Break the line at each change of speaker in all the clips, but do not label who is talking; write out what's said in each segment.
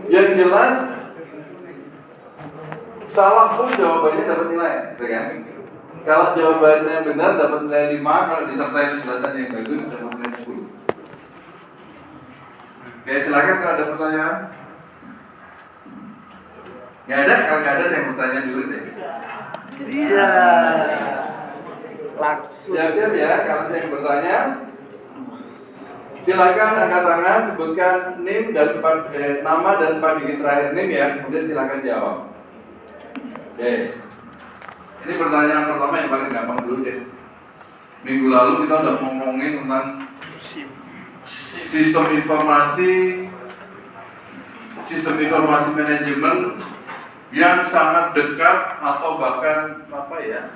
Yang jelas salah pun jawabannya dapat nilai, kan? Kalau jawabannya benar dapat nilai 5, kalau disertai penjelasan yang bagus dapat nilai 10. Oke, silakan kalau ada pertanyaan. Nggak ada, kalau nggak ada saya bertanya dulu deh.
Iya. Langsung.
Siap-siap ya, kalau saya bertanya. Silakan angkat tangan, sebutkan NIM dan nama dan 4 digit terakhir NIM ya, kemudian silakan jawab. Oke. Ini pertanyaan pertama yang paling gampang dulu deh. Minggu lalu kita udah ngomongin tentang sistem informasi manajemen yang sangat dekat atau bahkan apa ya,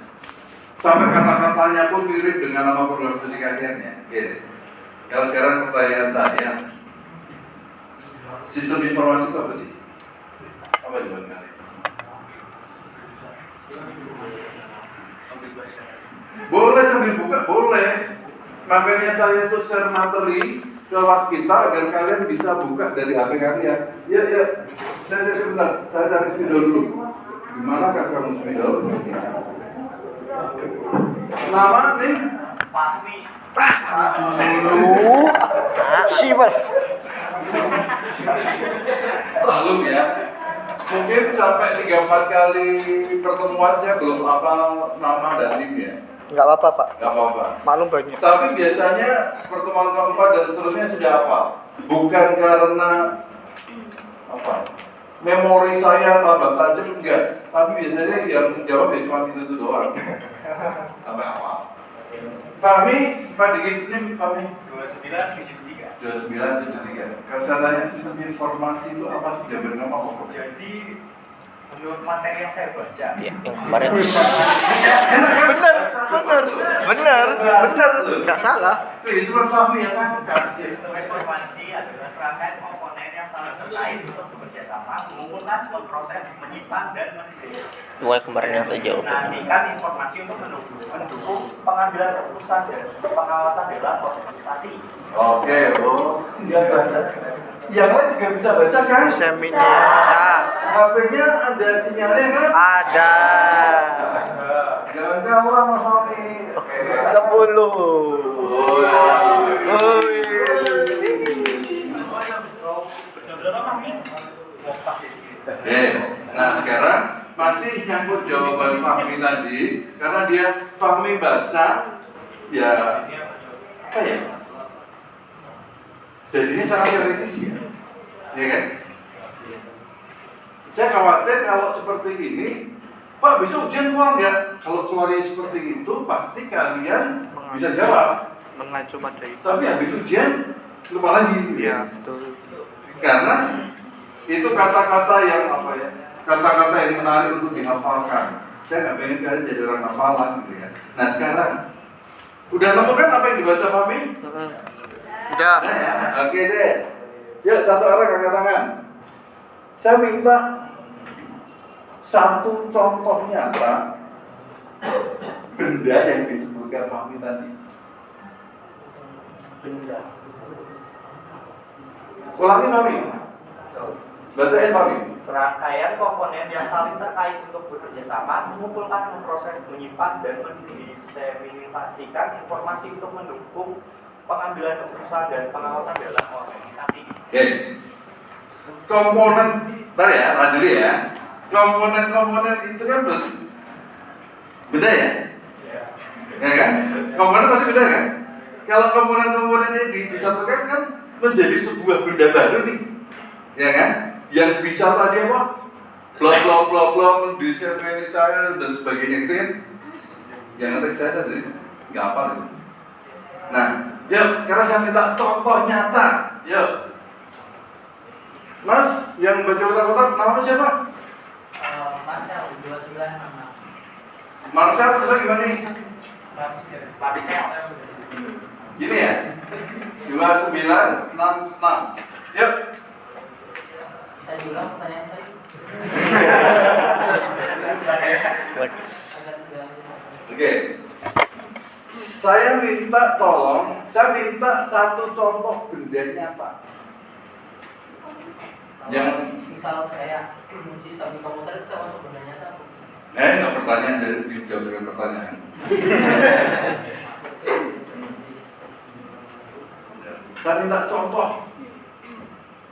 sampai kata-katanya pun mirip dengan nama program studi kalian ya. Oke. Kalau sekarang pertanyaan saya, sistem informasi itu apa sih? Apa jawaban kalian? Boleh sambil buka, boleh. Makanya saya tuh share materi ke waskita agar kalian bisa buka dari HP kalian. Ya, saya sebentar, saya cari spidol dulu. Gimana kak kamu spidol? Nama nih?
Fahmi.
Dulu. Siapa?
Belum ya. Mungkin sampai 3-4 kali pertemuan saya belum hafal nama dan NIM ya.
Enggak apa-apa, Pak.
Gak apa-apa.
Maklum banyak.
Tapi biasanya pertemuan keempat dan seterusnya sudah hafal. Bukan karena apa? Memori saya tambah tajam enggak. Tapi biasanya yang menjawab ya cuma itu doang. Sampai hafal. Fahmi, Pak digit NIM Fahmi
2973.
2973. Kalau saya tanya sistem informasi itu apa sih, jawaban kamu apa?
Jadi menurut materi yang saya baca,
Iya, yang kemarin. Bener. Enggak salah.
Cuma Fahmi yang kan.
sistem informasi adalah serangkaian komponen yang saling terkait untuk bekerja sama, mengumpulkan, memproses, menyimpan, dan mendefinisikan informasi untuk mendukung pengambilan keputusan dan pengawasan dalam organisasi.
Oke, dia baca. Yang lain juga bisa baca kan?
Bisa.
HP-nya ada sinyalnya kan?
Ada.
Jangan kalah Mas Fahmi.
10.
Oke, nah sekarang masih nyangkut jawaban Fahmi tadi, karena dia Fahmi baca, ya apa ya? Jadinya sangat teoritis ya kan? Saya khawatir kalau seperti ini, Pak besok ujian keluar nggak? Kalau keluarnya seperti itu, pasti kalian bisa jawab.
Mengacu materi.
Tapi habis ujian lupa lagi.
Iya, betul.
Karena itu kata-kata yang apa ya? Kata-kata yang menarik untuk dihafalkan. Saya nggak pengen kalian jadi orang hafalan gitu ya. Nah sekarang udah nemu kan apa yang dibaca Fahmi?
Udah.
Nah, ya. Oke deh. Yuk satu orang angkat tangan. Saya minta satu contoh nyata benda yang disebutkan Fahmi tadi.
Benda.
Ulangi Fahmi. Bacain Fahmi.
Serangkaian komponen yang saling terkait untuk bekerja sama, mengumpulkan, memproses, menyimpan, dan mendiseminasikan informasi untuk mendukung pengambilan keputusan dan pengawasan dalam organisasi.
Oke. Komponen, tadi ya, tahan dulu ya. Komponen itu kan beda ya? Ya kan? Komponen pasti beda kan? Kalau komponen-komponen ini disatukan kan menjadi sebuah benda baru nih, ya kan? Yang bisa tadi apa? Bla mendiseminasikan dan sebagainya gitu kan? Yang nanti saya tadi nggak apa gitu. Nah, yuk sekarang saya minta contoh nyata, yuk. Mas, yang baca kotak-kotak namanya siapa?
Marcel 2966.
Marcel terus gimana nih?
Marcel.
Gini ya? 2966. Yuk.
Bisa diulang pertanyaan tadi?
Oke. Saya minta satu contoh benda nyata. Yang
misal kayak sistem di komputer itu termasuk benda nyata apa?
nggak pertanyaan, jadi dijawab dengan pertanyaan. Saya minta contoh.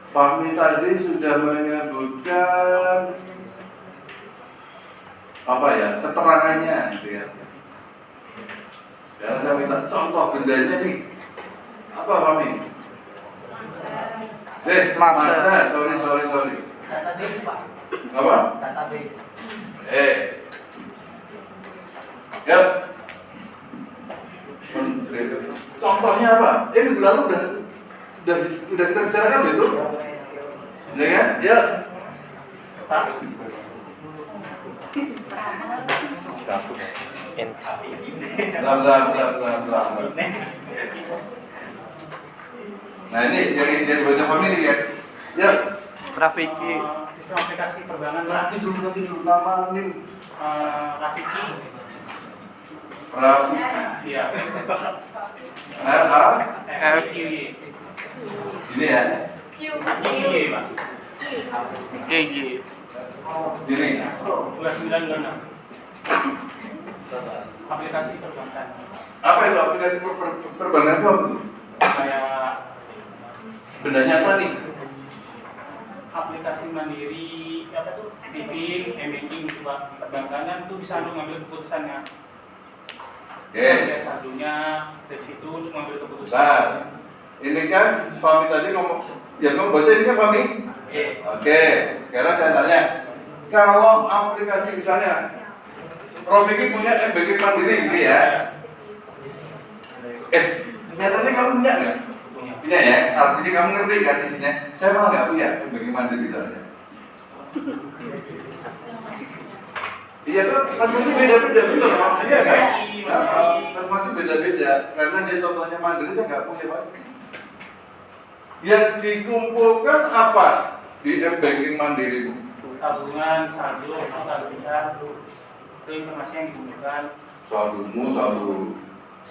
Fahmi tadi sudah menyebutkan apa ya, keterangannya gitu ya. Sekarang saya minta contoh bendanya nih. Apa Fahmi? Masa, sorry.
Database Pak.
Apa?
Database.
Ya. Contohnya apa? Minggu lalu udah kita bicarakan itu. Ya kan? Ya. Bla. Nah ini yang baca family ya. Ya.
Rafiki.
Sistem aplikasi perbankan
Nanti dulu nama nim.
Rafiki.
Rafi.
Iya.
Rafiki.
Ini ya.
Iya, Pak.
KG.
Ini.
2926. Aplikasi perbankan.
Apa itu aplikasi perbankan itu apa tuh?
Kayak
Bendanya apa nih?
aplikasi mandiri apa tuh? Living, e-banking gitu, Pak. Perbankan tuh bisa untuk ngambil keputusannya. Lihat saldonya dari situ untuk mengambil keputusan.
Nah, ini kan Fahmi tadi ngomong, ya kamu baca ini kan Fahmi? Oke, sekarang saya tanya, kalau aplikasi misalnya, Rofiki punya e-banking mandiri gitu ya? Nyatanya kamu punya nggak? Punya ya, artinya kamu ngerti kan isinya. Saya malah nggak punya e-banking mandiri soalnya. Iya kan, masih beda-beda bener Pak. Iya kan? Masih beda-beda karena dia contohnya mandiri saya nggak punya Pak. Yang dikumpulkan apa di e-banking mandiri?
Tabungan, saldo, saldo bisa, itu informasi yang digunakan.
Saldomu, saldo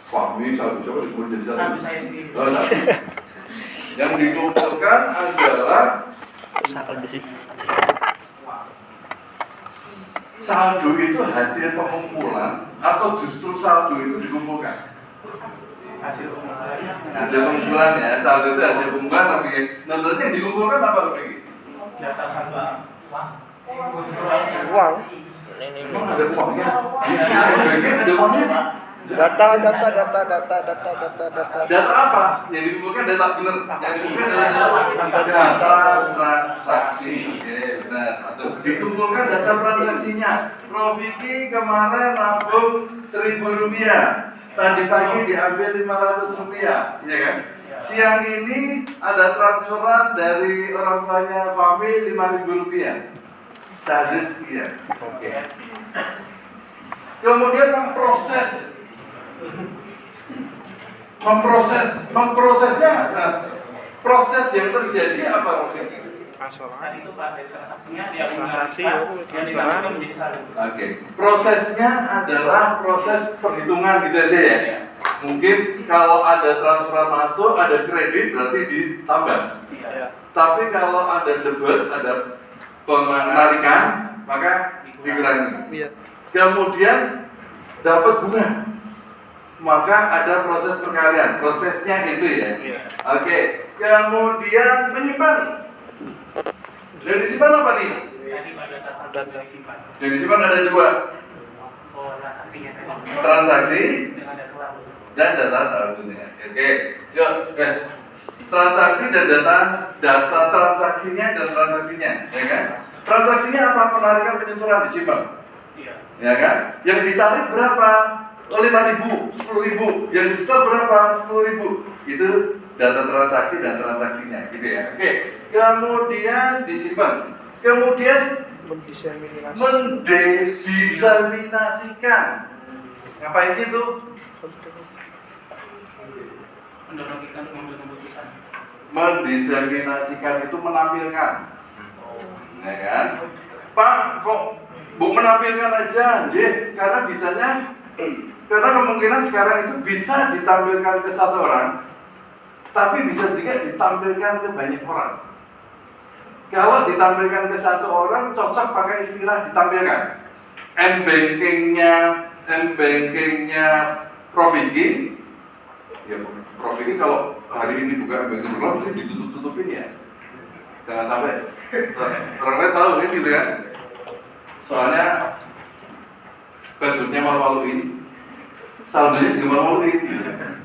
Fahmi, saldo siapa disebut jadi saldo?
Saldo saya sendiri.
Yang dikumpulkan adalah saldo itu hasil pengumpulan atau justru saldo itu dikumpulkan? Hasil pengumpulan ya, saldo itu hasil pengumpulan Rafiki. Nah berarti yang dikumpulkan apa Rafiki?
Data saldo.
Uang.
Emang ada uangnya? Ada uangnya?
Data.
Data apa? Yang dikumpulkan data benar. Yang dikumpulkan adalah data transaksi. Oke, benar. Satu. Dikumpulkan data transaksinya. Rofiki kemarin nabung Rp1.000. Tadi pagi diambil Rp500, iya kan? Siang ini ada transferan dari orang tuanya Fahmi Rp5.000. Saldo sekian. Oke. Kemudian memprosesnya, proses yang terjadi apa Rofiki?
Tadi itu Pak, dari transaksinya dia
Transaksi,
yang dilanjutkan menjadi saldo.
Oke, prosesnya adalah proses perhitungan gitu aja ya. Mungkin kalau ada transferan masuk, ada kredit berarti ditambah.
Iya.
Tapi kalau ada debit, ada penarikan, maka dikurangi.
Iya.
Kemudian dapat bunga, maka ada proses perkalian. Prosesnya itu ya.
Iya.
Oke, kemudian menyimpan. Yang disimpan apa nih?
Tadi pada data saldo yang disimpan.
Yang disimpan ada dua,
Oh, transaksinya tadi.
transaksi
Dengan data saldo.
dan data saldonya. Oke, yuk, transaksi dan data transaksinya dan transaksinya, ya kan? Transaksinya apa? Penarikan, penyeluruhan disimpan,
Iya.
ya kan? Yang ditarik berapa? 5.000, 10.000. Yang di store berapa? 10.000. Itu data transaksi dan transaksinya, gitu ya. Oke. Kemudian disimpan. Kemudian mendiseminasikan. Ngapain sih itu?
Mendonasikan mengambil keputusan.
Mendiseminasikan itu menampilkan, ya kan? Pak, kok bu menampilkan aja, karena bisanya, karena kemungkinan sekarang itu bisa ditampilkan ke satu orang, tapi bisa juga ditampilkan ke banyak orang. Kalau ditampilkan ke satu orang, cocok pakai istilah ditampilkan. M-bankingnya Prof. Vicky, ya Prof. Vicky kalau hari ini buka M-banking berlaku, dia ditutup-tutupin ya. Jangan sampai orang lain tahu kan gitu kan. Soalnya Facebooknya malu-maluin, saldonya juga malu-maluin gitu kan.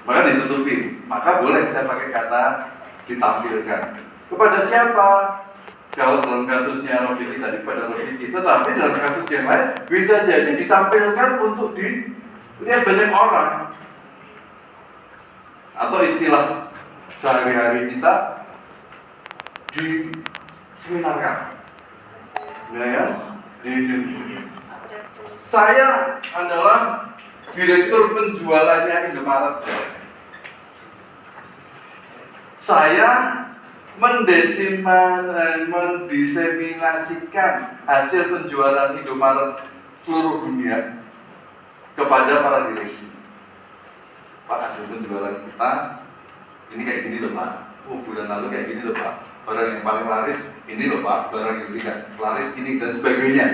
Maka ditutupin. Maka boleh saya pakai kata ditampilkan. Kepada siapa? Kalau dalam kasusnya Rofiki tadi pada Rofiki, tetapi dalam kasus yang lain bisa jadi ditampilkan untuk dilihat banyak orang. Atau istilah sehari-hari kita diseminarkan. Ya kan? Saya adalah direktur penjualannya Indomaret. Saya mendiseminasikan hasil penjualan Indomaret seluruh dunia kepada para direksi. Pak, hasil penjualan kita ini kayak gini loh Pak. Oh, bulan lalu kayak gini loh Pak. Barang yang paling laris ini loh Pak. Barang yang tidak laris ini dan sebagainya.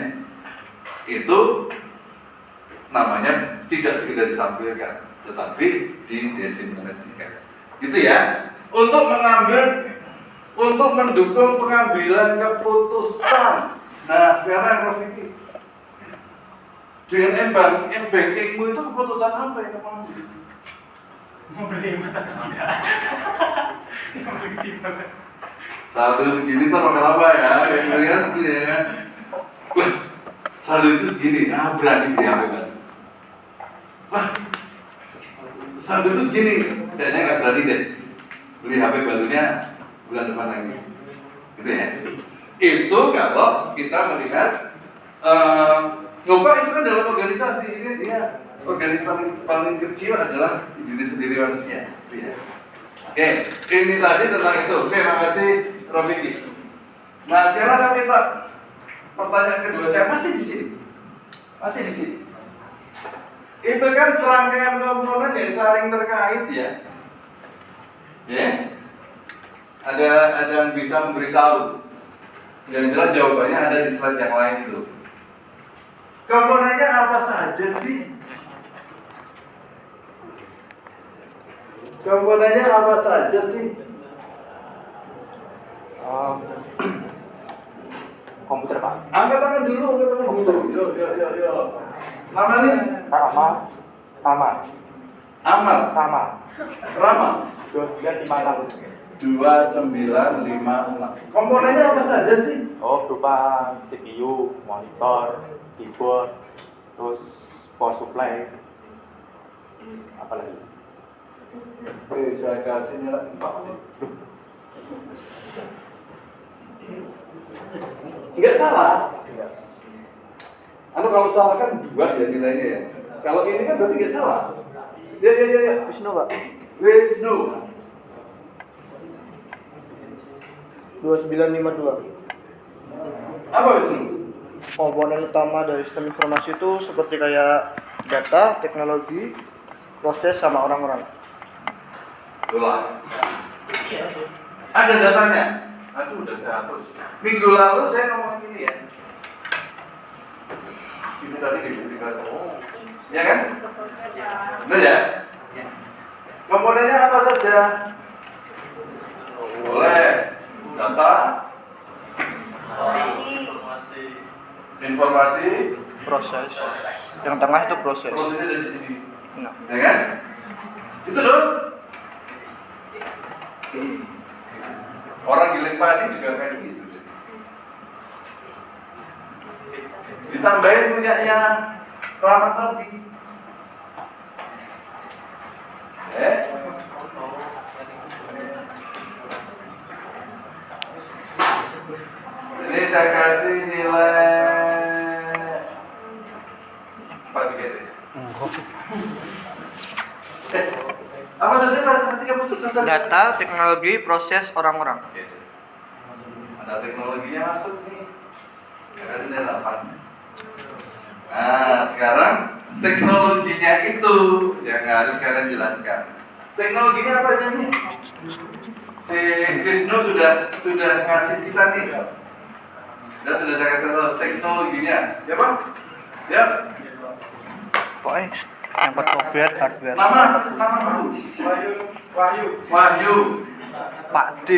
Itu namanya tidak sekedar disampaikan, tetapi didesimasikan. Gitu ya. Untuk mendukung pengambilan keputusan. Nah, sekarang Prof. Vicky, dengan M-bankingmu itu keputusan apa yang kamu ambil?
Mau beli hemat atau tidak? Yang paling simpel.
Saldo segini tuh makan apa ya? Kayak gini kan, segini ya kan? Wah, saldo itu segini, berani beli HP baru. Wah, saldo itu segini, kayaknya nggak berani deh beli HP barunya bulan depan lagi. Gitu ya? Itu kalau kita melihat Ngopar itu kan dalam organisasi ini dia organisasi paling kecil adalah diri sendiri manusia. Ya. Oke, ini tadi tentang itu. Oke, makasih Rofiki. Nah, sekarang saya minta pertanyaan kedua. Saya masih di sini. Itu kan serangkaian komponen yang saling terkait ya. Ya. Ada yang bisa memberitahu. Yang jelas jawabannya ada di slide yang lain itu. Komponennya apa saja sih?
Komputer Pak.
Angkat tangan dulu. Yuk. Namanya? Rama. 2956. Komponennya apa saja sih?
Oh, berupa CPU, monitor, keyboard, terus power supply. Apa lagi?
Oke, saya kasih nilai 4 nih. Enggak salah. Kalau salah kan 2 ya nilainya ya. Kalau ini kan berarti enggak salah. Ya.
Wisnu, Pak.
Wisnu.
2952.
Apa Wisnu?
Komponen utama dari sistem informasi itu seperti kayak data, teknologi, proses, sama orang-orang.
Itulah. Ada datanya. Aduh, udah saya hapus. Minggu lalu saya ngomong gini ya. Ini tadi dipublikasi. Ya kan? Benar ya? Komponennya apa saja? Boleh. Data, informasi,
Proses. Yang tengah itu proses.
prosesnya dari sini.
Nah,
Ya kan? Itu dong. Orang giling padi juga kayak gitu. Ditambahin punyanya Rama tadi. Ini saya kasih nilai 4 deh. Apa saja nanti kamu susah.
data, teknologi, proses, orang-orang.
Oke. Ada teknologinya masuk nih. Ya kan ini 8. Nah, sekarang teknologinya itu yang harus kalian jelaskan. Teknologinya apa aja nih? si Wisnu sudah ngasih kita nih. Dan sudah saya kasih tahu teknologinya. Ya Pak? Ya.
Pokoknya yang buat software, hardware.
Nama dulu. Wahyu. Pak D.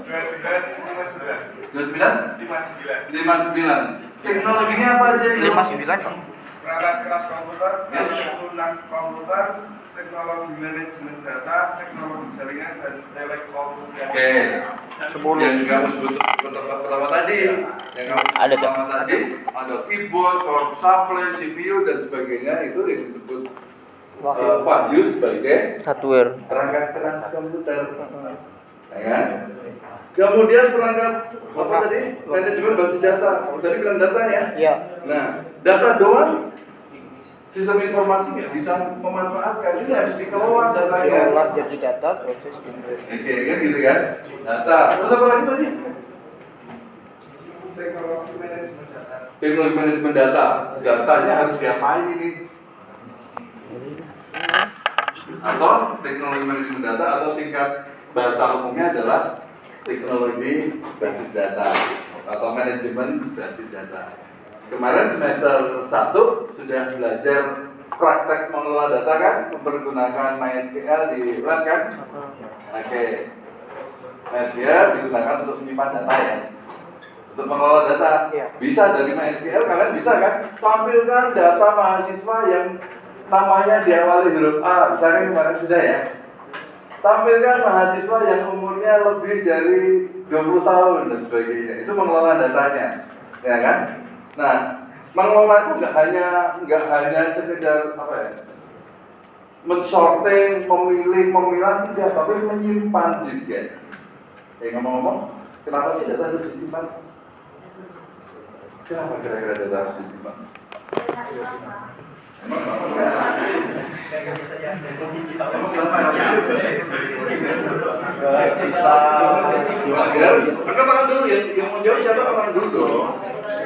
59. Teknologinya apa aja ini?
59 kok.
Perangkat keras komputer,
Yes.
penggunaan komputer, teknologi manajemen data, teknologi jaringan, dan telekomunikasi.
Oke.
10.
Yang kamu sebut pertama tadi, yang kamu sebut
Ada, Cak.
pertama tadi, ada keyboard, power supply, CPU dan sebagainya itu yang disebut Wahyu sebagai
Hardware.
perangkat keras komputer. Ya kan? Kemudian perangkat apa tadi? Manajemen basis data. Kamu tadi bilang data ya?
Iya.
Nah, data doang sistem informasi nggak bisa memanfaatkan, ini harus dikelola datanya.
Diolah jadi data, proses kemudian.
Oke, kan gitu kan? Data. Terus apa lagi tadi?
Teknologi manajemen data.
Teknologi manajemen data. Datanya harus diapain ini? Atau teknologi manajemen data atau singkat bahasa umumnya adalah teknologi basis data atau manajemen basis data. Kemarin semester 1 sudah belajar praktek mengelola data kan, mempergunakan MySQL di lab kan? Oke. MySQL digunakan untuk menyimpan data ya. Untuk mengelola data.
Iya.
Bisa dari MySQL kalian bisa kan? Tampilkan data mahasiswa yang namanya diawali huruf A, misalnya kemarin sudah ya. Tampilkan mahasiswa yang umurnya lebih dari 20 tahun dan sebagainya. Itu mengelola datanya, ya kan? Nah, mengelola itu nggak hanya sekedar apa ya? Mensorting, memilih, memilah tidak, tapi menyimpan juga. Ngomong-ngomong, kenapa sih data harus disimpan? Kenapa kira-kira data harus disimpan? Agar, angkat tangan dulu ya. Yang mau jawab siapa? Angkat tangan dulu dong.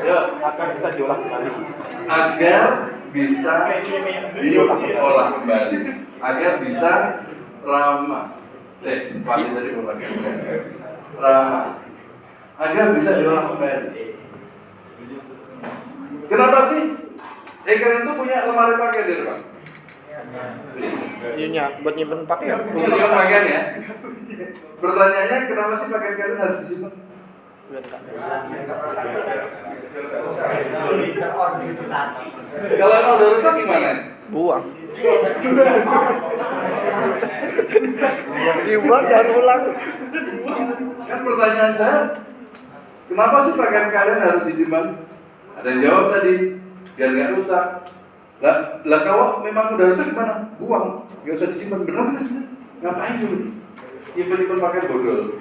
Ya.
Akan bisa diolah kembali.
Agar bisa diolah kembali. Agar bisa ramah. Pasti tadi bukan ramah. Agar bisa diolah kembali. Kenapa sih? Kalian tuh punya lemari pakaian di depan?
Iya, buat nyimpen pakaian.
Untuk nyimpen pakaian ya? Pertanyaannya, kenapa sih pakaian kalian harus disimpan? Kalau emang udah rusak gimana?
Buang. Dibuang dan ulang.
Kan pertanyaan saya, kenapa sih pakaian kalian harus disimpan? Ada yang jawab tadi, biar nggak rusak. Lah kalau memang udah rusak gimana? Buang, nggak usah disimpan. Benar nggak sih? Ngapain dulu? Nyimpen pakai bodol.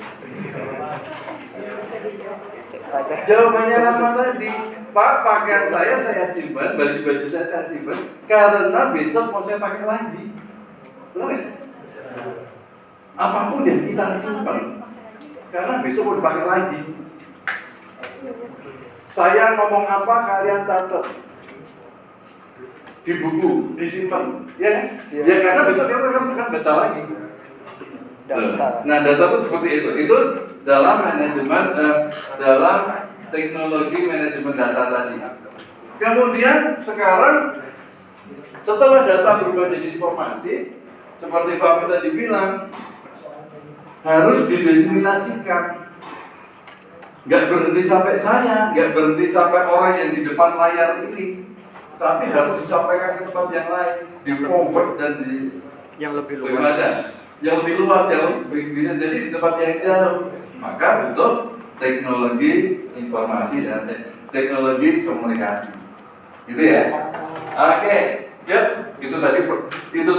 Jawabannya Rama tadi, Pak, pakaian saya simpan, baju-baju saya simpan, karena besok mau saya pakai lagi. Benar nggak? Apapun yang kita simpan, karena besok mau dipakai lagi. Saya ngomong apa, kalian catat di buku, disimpan, ya kan? Ya karena besok kita akan baca lagi.
Data.
Nah, data pun seperti itu. Itu dalam manajemen, dalam teknologi manajemen data tadi. Kemudian sekarang setelah data berubah jadi informasi, seperti Fahmi tadi bilang, harus didiseminasikan. Nggak berhenti sampai saya, nggak berhenti sampai orang yang di depan layar ini, tapi harus disampaikan ke tempat yang lain, di forward dan di
Yang lebih luas.
bagaimana? Yang lebih luas, yang bisa jadi di tempat yang jauh. Maka butuh teknologi informasi dan teknologi komunikasi. Gitu ya. Oke, yuk. Itu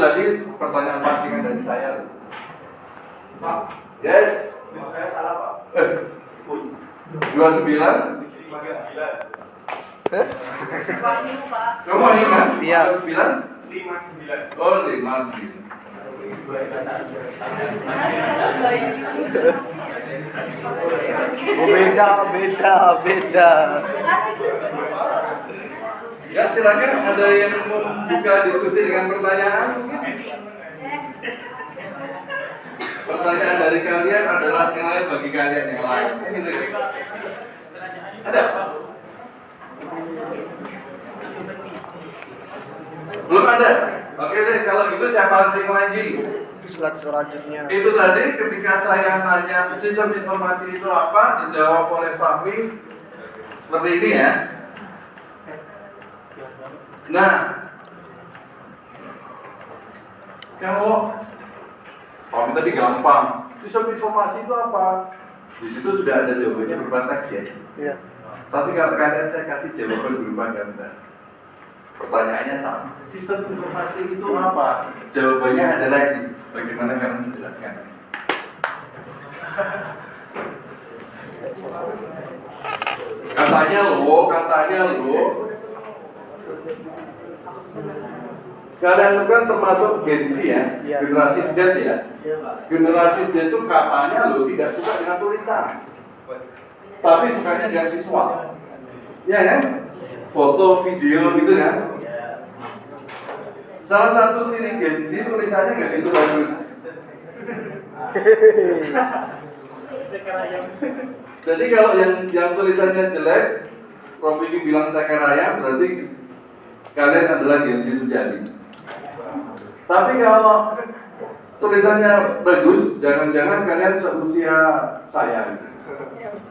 tadi pertanyaan pancingan dari saya.
Pak,
Yes.
saya salah Pak.
29.
59.
Kamu ingat?
Iya.
29?
59.
Oh, 59.
Beda.
Ya, silakan ada yang membuka diskusi dengan pertanyaan mungkin? pertanyaan dari kalian adalah nilai bagi kalian yang lain. Gitu. Ada? Belum ada? Oke deh, kalau gitu saya pancing lagi.
Slide selanjutnya.
Itu tadi ketika saya nanya sistem informasi itu apa, dijawab oleh Fahmi seperti ini ya. Nah, kalau Fahmi tadi gampang, sistem informasi itu apa? Di situ sudah ada jawabannya berupa teks ya.
Iya.
Tapi kalau kalian saya kasih jawaban berupa gambar, pertanyaannya sama. Sistem informasi itu apa? Jawabannya adalah ini. Bagaimana kalian menjelaskan? Katanya loh. Kalian itu kan termasuk Gen Z ya,
Iya.
generasi Z ya. Generasi Z itu katanya loh tidak suka dengan tulisan, tapi sukanya dengan visual. Ya kan? Foto, video gitu kan. Salah satu ciri Gen Z tulisannya nggak gitu bagus. Jadi kalau yang tulisannya jelek, Prof. Vicky bilang cakaraya, berarti kalian adalah Gen Z sejati. Tapi kalau tulisannya bagus, jangan-jangan kalian seusia saya.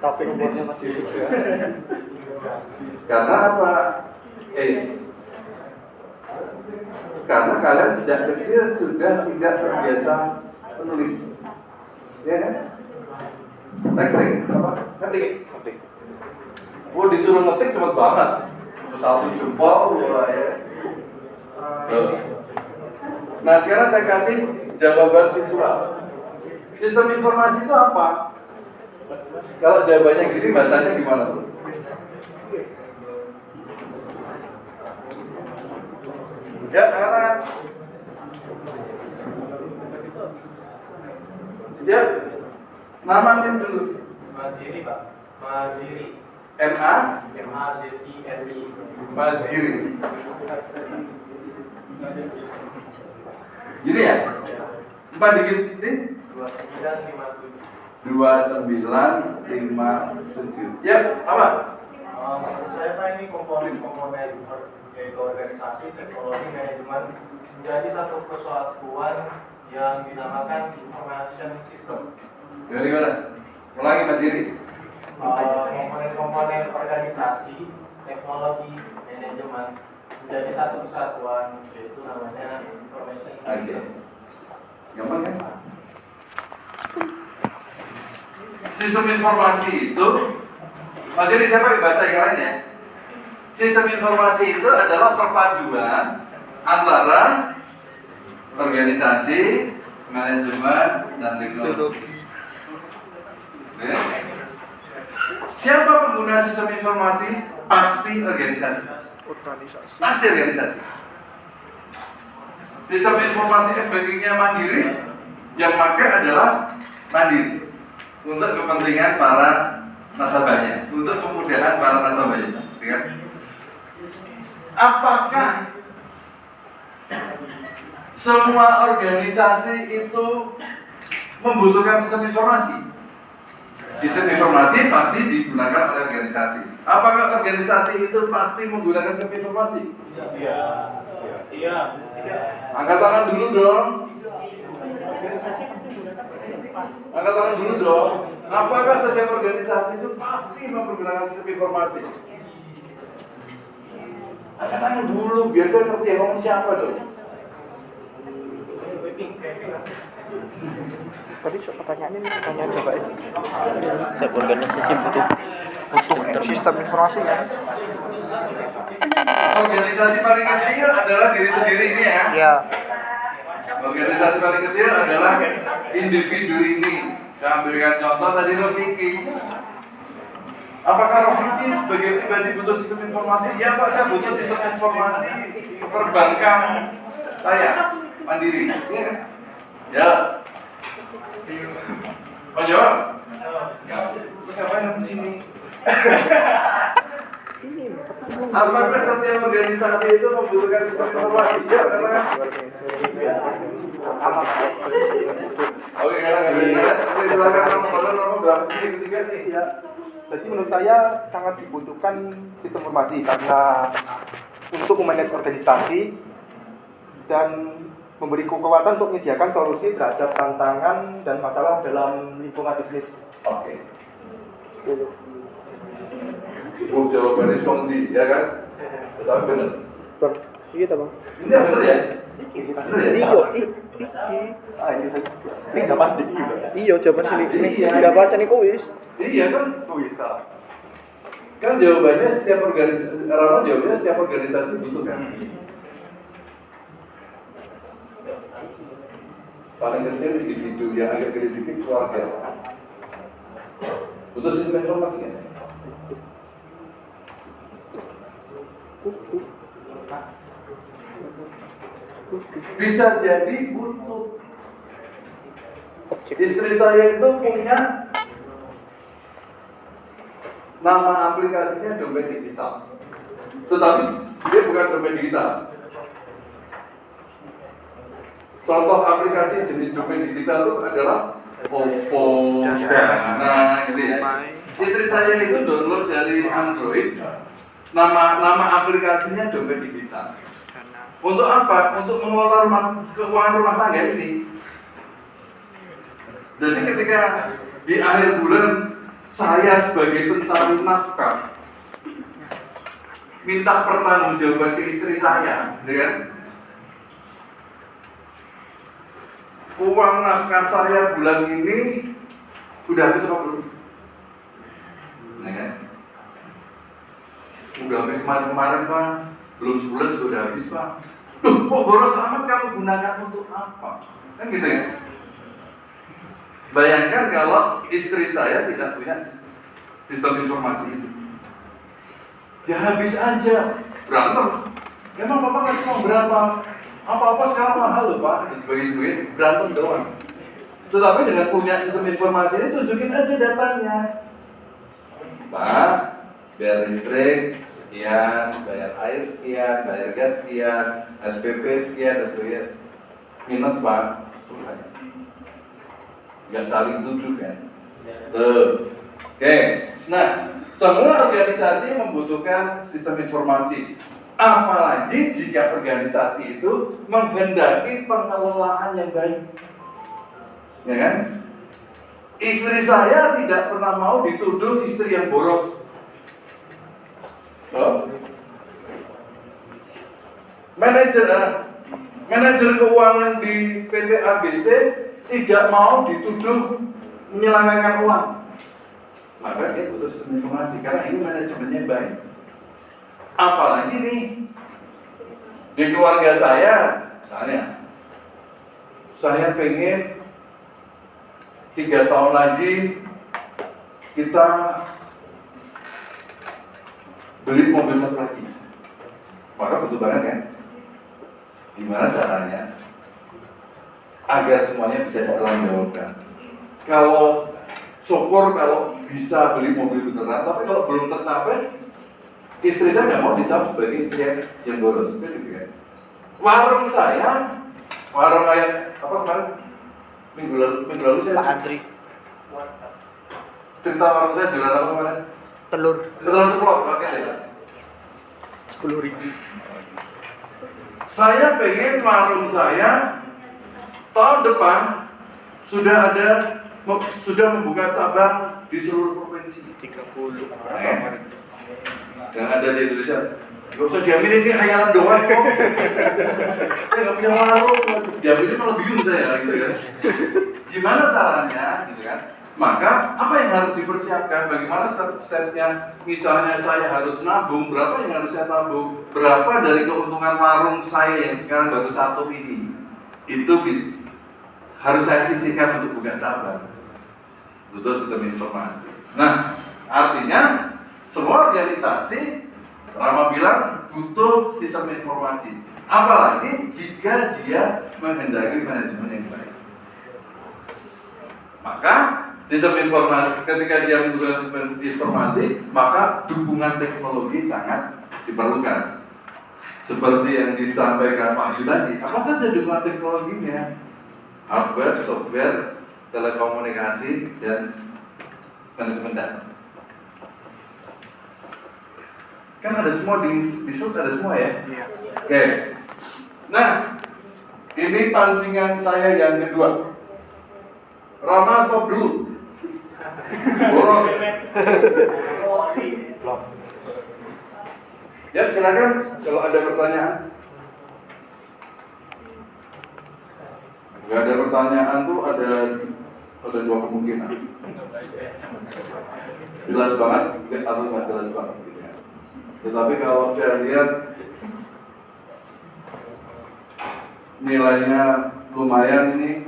Tapi umurnya masih usia.
Karena apa? Karena kalian sejak kecil sudah tidak terbiasa menulis, ya kan? Texting, apa? Ngetik. Wah, disuruh ngetik cepet banget. Satu jempol, wah ya. Nah, sekarang saya kasih jawaban visual. Sistem informasi itu apa? Kalau jawabannya gini, bacanya gimana tuh? Ya, karena ya, nama tim dulu.
Maziri, Pak. Maziri.
MA
MAZIRI.
Maziri. Gini ya? 4 digit ini?
2957.
2957. Ya, apa?
Menurut saya Pak, ini komponen yaitu organisasi, teknologi, manajemen menjadi satu kesatuan yang dinamakan information system.
Dari mana? Ulangi Mas Iri.
Komponen-komponen organisasi, teknologi, manajemen menjadi satu kesatuan, yaitu namanya information system.
Oke. Gampang kan? Sistem informasi itu, Mas Iri saya pakai bahasa yang lain ya. Sistem informasi itu adalah perpaduan antara organisasi, manajemen, dan teknologi. Ya. Siapa pengguna sistem informasi? Pasti organisasi. Pasti organisasi. Sistem informasi bankingnya Mandiri, yang pakai adalah Mandiri untuk kepentingan para nasabahnya, untuk kemudahan para nasabahnya, ya. Apakah semua organisasi itu membutuhkan sistem informasi? Sistem informasi pasti digunakan oleh organisasi. Apakah organisasi itu pasti menggunakan sistem informasi?
Iya.
Angkat tangan dulu dong. Angkat tangan dulu dong. Apakah setiap organisasi itu pasti menggunakan sistem informasi? Angkat tangan dulu, biar saya ngerti yang ngomong siapa dong.
Tadi pertanyaan ini pertanyaan coba ini.
Setiap organisasi butuh
Sistem informasi ya.
Organisasi paling kecil adalah diri sendiri ini ya.
Ya.
Organisasi paling kecil adalah individu ini. Saya ambilkan contoh tadi Rafiki. Apakah Rafiki sebagai pribadi butuh sistem informasi? Ya Pak, saya butuh sistem informasi perbankan saya Mandiri. Ya. Ya. Oh jawab? Ya. Terus ngapain di sini? Apakah setiap organisasi itu membutuhkan sistem informasi? Ya, karena Oke, karena nggak ada yang lain. Oke, silakan kamu udah ketiga nih.
Ya, jadi menurut saya sangat dibutuhkan sistem informasi karena untuk memanage organisasi dan memberi kekuatan untuk menyediakan solusi terhadap tantangan dan masalah dalam lingkungan bisnis.
Oke. Jawabannya Skondi, ya kan? Tapi bener.
Bang, iya ta, Bang.
Ini yang bener ya?
Ini pasti.
Bener ya?
Iya, iki.
Ah, ini saya. Sing jawaban di ini.
Iya, jawaban sini.
Iya.
Enggak baca nih kuis.
Iya kan?
Oh, bisa.
Kan jawabannya setiap organisasi, Rama jawabnya setiap organisasi butuh kan? Paling kecil individu yang agak gede dikit keluarga. Butuh sistem informasi kan? Bisa jadi butuh. Istri saya itu punya nama aplikasinya dompet digital, tetapi dia bukan dompet digital. Contoh aplikasi jenis dompet digital itu adalah OVO, Dana, gitu ya. Istri saya itu download dari Android, nama aplikasinya dompet digital. Untuk apa? Untuk mengelola keuangan rumah tangga ini. Jadi ketika di akhir bulan saya sebagai pencari nafkah minta pertanggungjawaban ke istri saya, ya kan? Uang nafkah saya bulan ini udah habis apa belum? Ya kan? Udah habis kemarin Pak, belum sebulan juga udah habis Pak. Loh, kok boros amat kamu gunakan untuk apa? Kan gitu ya? Bayangkan kalau istri saya tidak punya sistem informasi itu. Ya habis aja, berantem. Emang Bapak kasih uang berapa? Apa-apa sekarang mahal loh Pak, dan sebagainya, berantem doang. Tetapi dengan punya sistem informasi ini, tunjukin aja datanya. Pak, biar listrik sekian, bayar air sekian, bayar gas sekian, SPP sekian, dan sebagainya. Minus Pak, selesai. Nggak saling tuduh kan? Tuh. Oke. Nah, semua organisasi membutuhkan sistem informasi. Apalagi jika organisasi itu menghendaki pengelolaan yang baik. Ya kan? Istri saya tidak pernah mau dituduh istri yang boros. Oh. Manajer keuangan di PT ABC tidak mau dituduh menyelangkangan uang, maka dia butuh sistem informasi karena ini manajemennya baik. Apalagi nih di keluarga saya, misalnya saya pengen 3 tahun lagi kita beli mobil satu lagi, maka butuh banget kan? Gimana caranya agar semuanya bisa dipertanggungjawabkan? Kalau syukur kalau bisa beli mobil beneran, tapi kalau belum tercapai, istri saya nggak mau dicap sebagai istri yang boros, gitu kan? Warung saya, warung kayak apa kemarin minggu lalu saya
Pak Andri,
cerita warung saya jualan apa kemarin?
telur
Telur ceplok, oke ya.
10.000.
Saya pengen warung saya tahun depan sudah membuka cabang di seluruh provinsi 30. Yang ada di Indonesia. Gak usah diaminin, ini khayalan doang kok. Saya gak punya warung, diaminin malah bingung saya gitu kan. Gimana caranya gitu kan? Maka apa yang harus dipersiapkan? Bagaimana step-stepnya? Misalnya saya harus nabung, berapa yang harus saya tabung? Berapa dari keuntungan warung saya yang sekarang baru 1 ini? Itu harus saya sisihkan untuk buka cabang. Butuh sistem informasi. Nah, artinya semua organisasi, Rama bilang butuh sistem informasi. Apalagi jika dia menghendaki manajemen yang baik. Maka sistem informasi, ketika dia menggunakan sistem informasi, maka dukungan teknologi sangat diperlukan. Seperti yang disampaikan Pak Yu tadi, apa saja dukungan teknologinya? Hardware, software, telekomunikasi, dan manajemen data. Kan ada semua di slide ada semua ya? Oke. Nah, ini pancingan saya yang kedua. Rama, stop dulu. Boros. Ya, silakan kalau ada pertanyaan. Gak ada pertanyaan tuh ada dua kemungkinan. Jelas banget, atau nggak jelas banget. Gitu ya. Tetapi kalau saya lihat nilainya lumayan ini,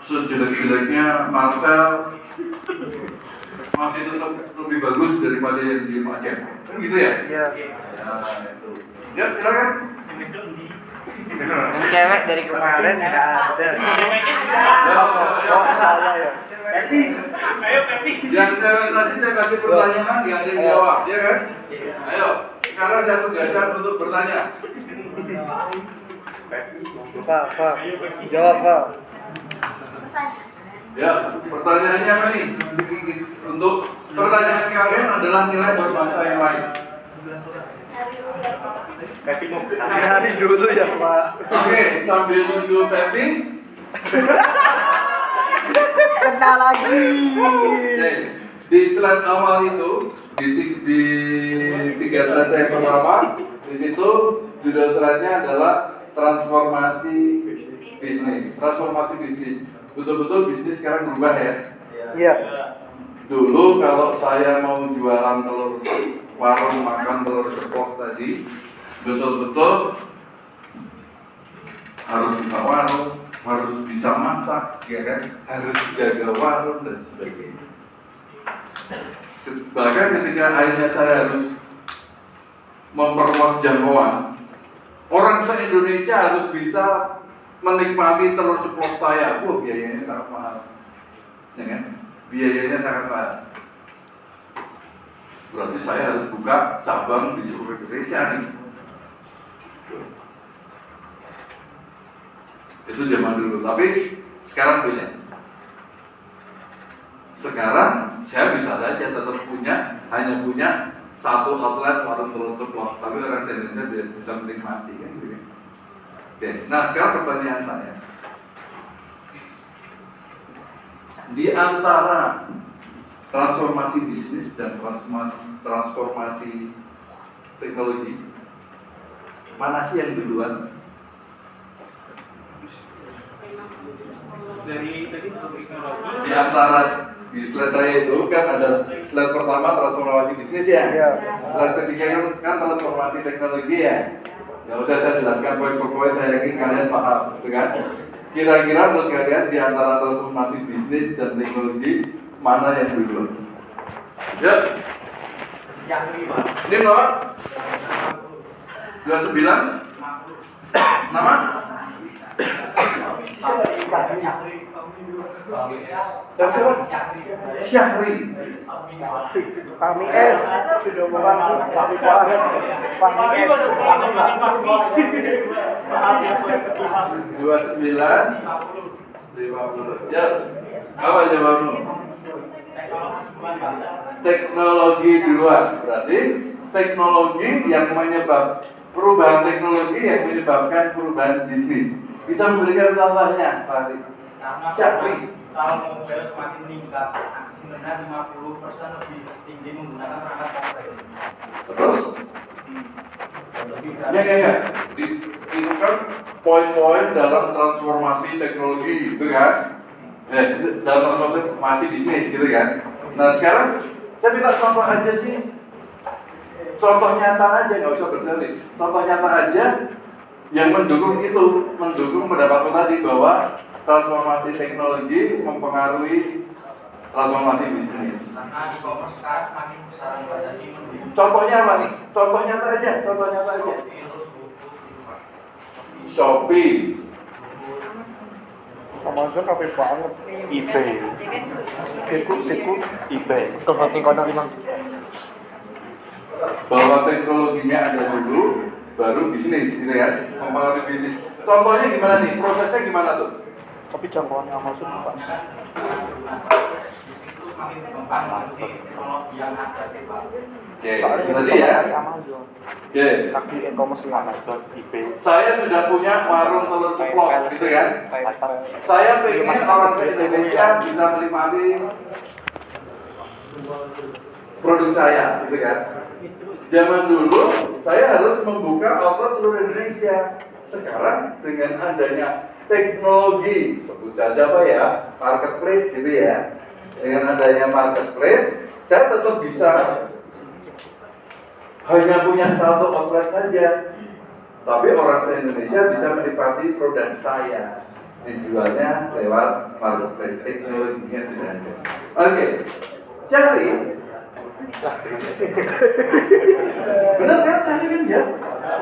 sejelek-jeleknya Marcel masih tetap lebih bagus daripada yang di Aceh. Kan gitu ya?
Iya.
Ya, itu. Ya, silakan.
Yang cewek dari kemarin nggak ada.
Ya,
Salah ya.
Ayo Pepi.
yang cewek tadi saya kasih pertanyaan, nggak ada yang jawab, ya kan? Ayo, sekarang saya tugaskan untuk bertanya.
Pak. Jawab, Pak.
Ya, pertanyaannya apa nih? Untuk pertanyaan kalian adalah nilai buat bangsa yang lain.
Hari dulu ya, Pak.
Oke, sambil nunggu Pepi.
Kena lagi.
Oke, di slide awal itu, di 3 slide saya pertama, di situ judul slide-nya adalah transformasi bisnis. Transformasi bisnis. Betul-betul bisnis sekarang berubah ya.
Iya.
Dulu kalau saya mau jualan telur, warung makan telur ceplok tadi, betul-betul harus buka warung, harus bisa masak, ya kan? Harus jaga warung dan sebagainya. Bahkan ketika akhirnya saya harus memperluas jangkauan, orang se-Indonesia harus bisa menikmati telur ceplok saya. Wah, biayanya sangat mahal, ya kan? Biayanya sangat mahal. Berarti saya harus buka cabang di seluruh Indonesia nih. Itu zaman dulu, tapi sekarang beda. Sekarang saya bisa saja tetap hanya punya satu outlet warung telur ceplok, tapi orang Indonesia bisa menikmati kan gitu. Oke, nah sekarang pertanyaan saya, di antara transformasi bisnis dan transformasi teknologi, mana sih yang duluan?
Dari tadi untuk teknologi.
Di antara di slide saya itu kan ada slide pertama transformasi bisnis ya.
Iya.
Slide ketiga kan transformasi teknologi ya. Nggak usah saya jelaskan poin per poin, saya yakin kalian paham, gitu kan? Kira-kira menurut kalian di antara transformasi bisnis dan teknologi mana yang duluan? Ya.
Yang lima.
Ini nomor 29. Nama? Syahri.
Fahmi S. Sudah berlangsung. Fahmi S.
29 50. Ya. Apa jawabanmu? Teknologi duluan. Berarti teknologi yang perubahan teknologi yang menyebabkan perubahan bisnis. Bisa memberikan contohnya, Pak Adi?
Karena kalau mobil semakin meningkat, aksesibilitas 50% lebih tinggi menggunakan perangkat kompleks.
Terus? Ya. Itu kan poin-poin dalam transformasi teknologi, gitu kan? Dalam transformasi bisnis, gitu kan? Nah sekarang saya minta contoh aja sih. Contoh nyata aja, nggak usah berdalih. Contoh nyata aja yang mendukung pendapatku tadi bahwa transformasi teknologi mempengaruhi transformasi bisnis.
Karena e-commerce sekarang semakin besar jadi mendukung.
Contohnya apa nih? Contoh nyata aja. Shopee.
Amazon apa banget?
eBay. Tiku eBay.
Tuh hati kono 5.
Bahwa teknologinya ada dulu, baru bisnis, gitu kan? Mempengaruhi bisnis Contohnya gimana nih? Prosesnya gimana tuh?
Tapi jangkauannya Amazon Pak.
Itu semakin berkembang masih teknologi yang ada di Pak.
Oke,
Soalnya itu
berarti ya.
dari Amazon.
Oke.
Kaki e-commerce yang Amazon, eBay.
Saya sudah punya warung telur ceplok, gitu kan? Saya pengen orang Indonesia bisa menikmati produk saya, gitu kan? Zaman dulu saya harus membuka outlet seluruh Indonesia. Sekarang dengan adanya teknologi, sebut saja apa ya, marketplace gitu ya. Dengan adanya marketplace, saya tetap bisa hanya punya satu outlet saja, tapi orang Indonesia bisa menikmati produk saya, dijualnya lewat marketplace, teknologinya sudah ada. Oke, Syahri, benar kan Syahri kan ya?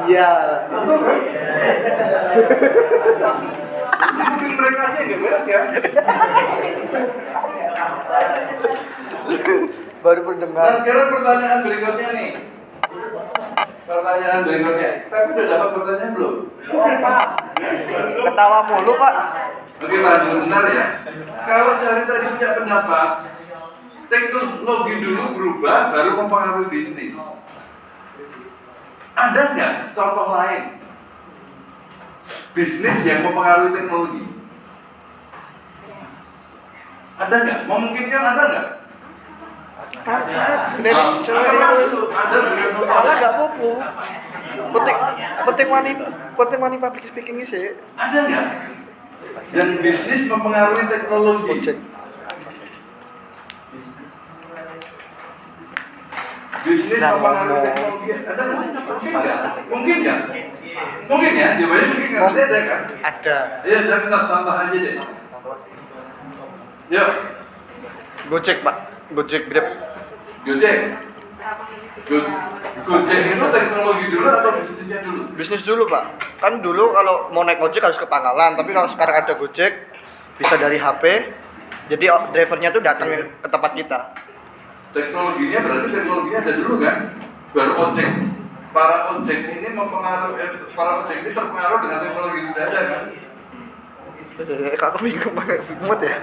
Iya.
Betul kan? Ini mungkin mereka aja yang nggak beres ya.
Baru pendengar.
Nah sekarang pertanyaan berikutnya nih. Pertanyaan berikutnya. Tapi udah dapat pertanyaan belum?
Ketawa mulu Pak.
Oke, tahan dulu bentar ya. Kalau Syahri tadi punya pendapat, teknologi dulu berubah, baru mempengaruhi bisnis. Ada nggak contoh lain bisnis yang mempengaruhi teknologi? Ada nggak? Memungkinkan ada nggak?
Mantap. Dari
Nah,
cewek
apa
itu.
ada bergantung
Salah nggak popo. Penting money public speaking sih.
Ada nggak? Dan bisnis mempengaruhi teknologi.
Gojek.
Bisnis mempengaruhi teknologi. Ada nggak? Mungkin nggak? Mungkin nggak? Mungkin ya. Jawabannya mungkin nggak. Berarti ada kan?
Ada.
Iya, saya minta contoh aja deh. Yuk,
Gojek Pak. Gojek Grab.
Gojek. Gojek itu teknologi dulu atau bisnisnya dulu?
Bisnis dulu Pak. Kan dulu kalau mau naik Gojek harus ke pangkalan, tapi kalau sekarang ada Gojek bisa dari HP. Jadi drivernya tuh datang ke tempat kita.
Teknologinya berarti teknologinya ada dulu kan? Baru ojek. Para ojek ini para ojek ini terpengaruh dengan teknologi yang sudah ada kan?
Kak aku bingung banget mood ya.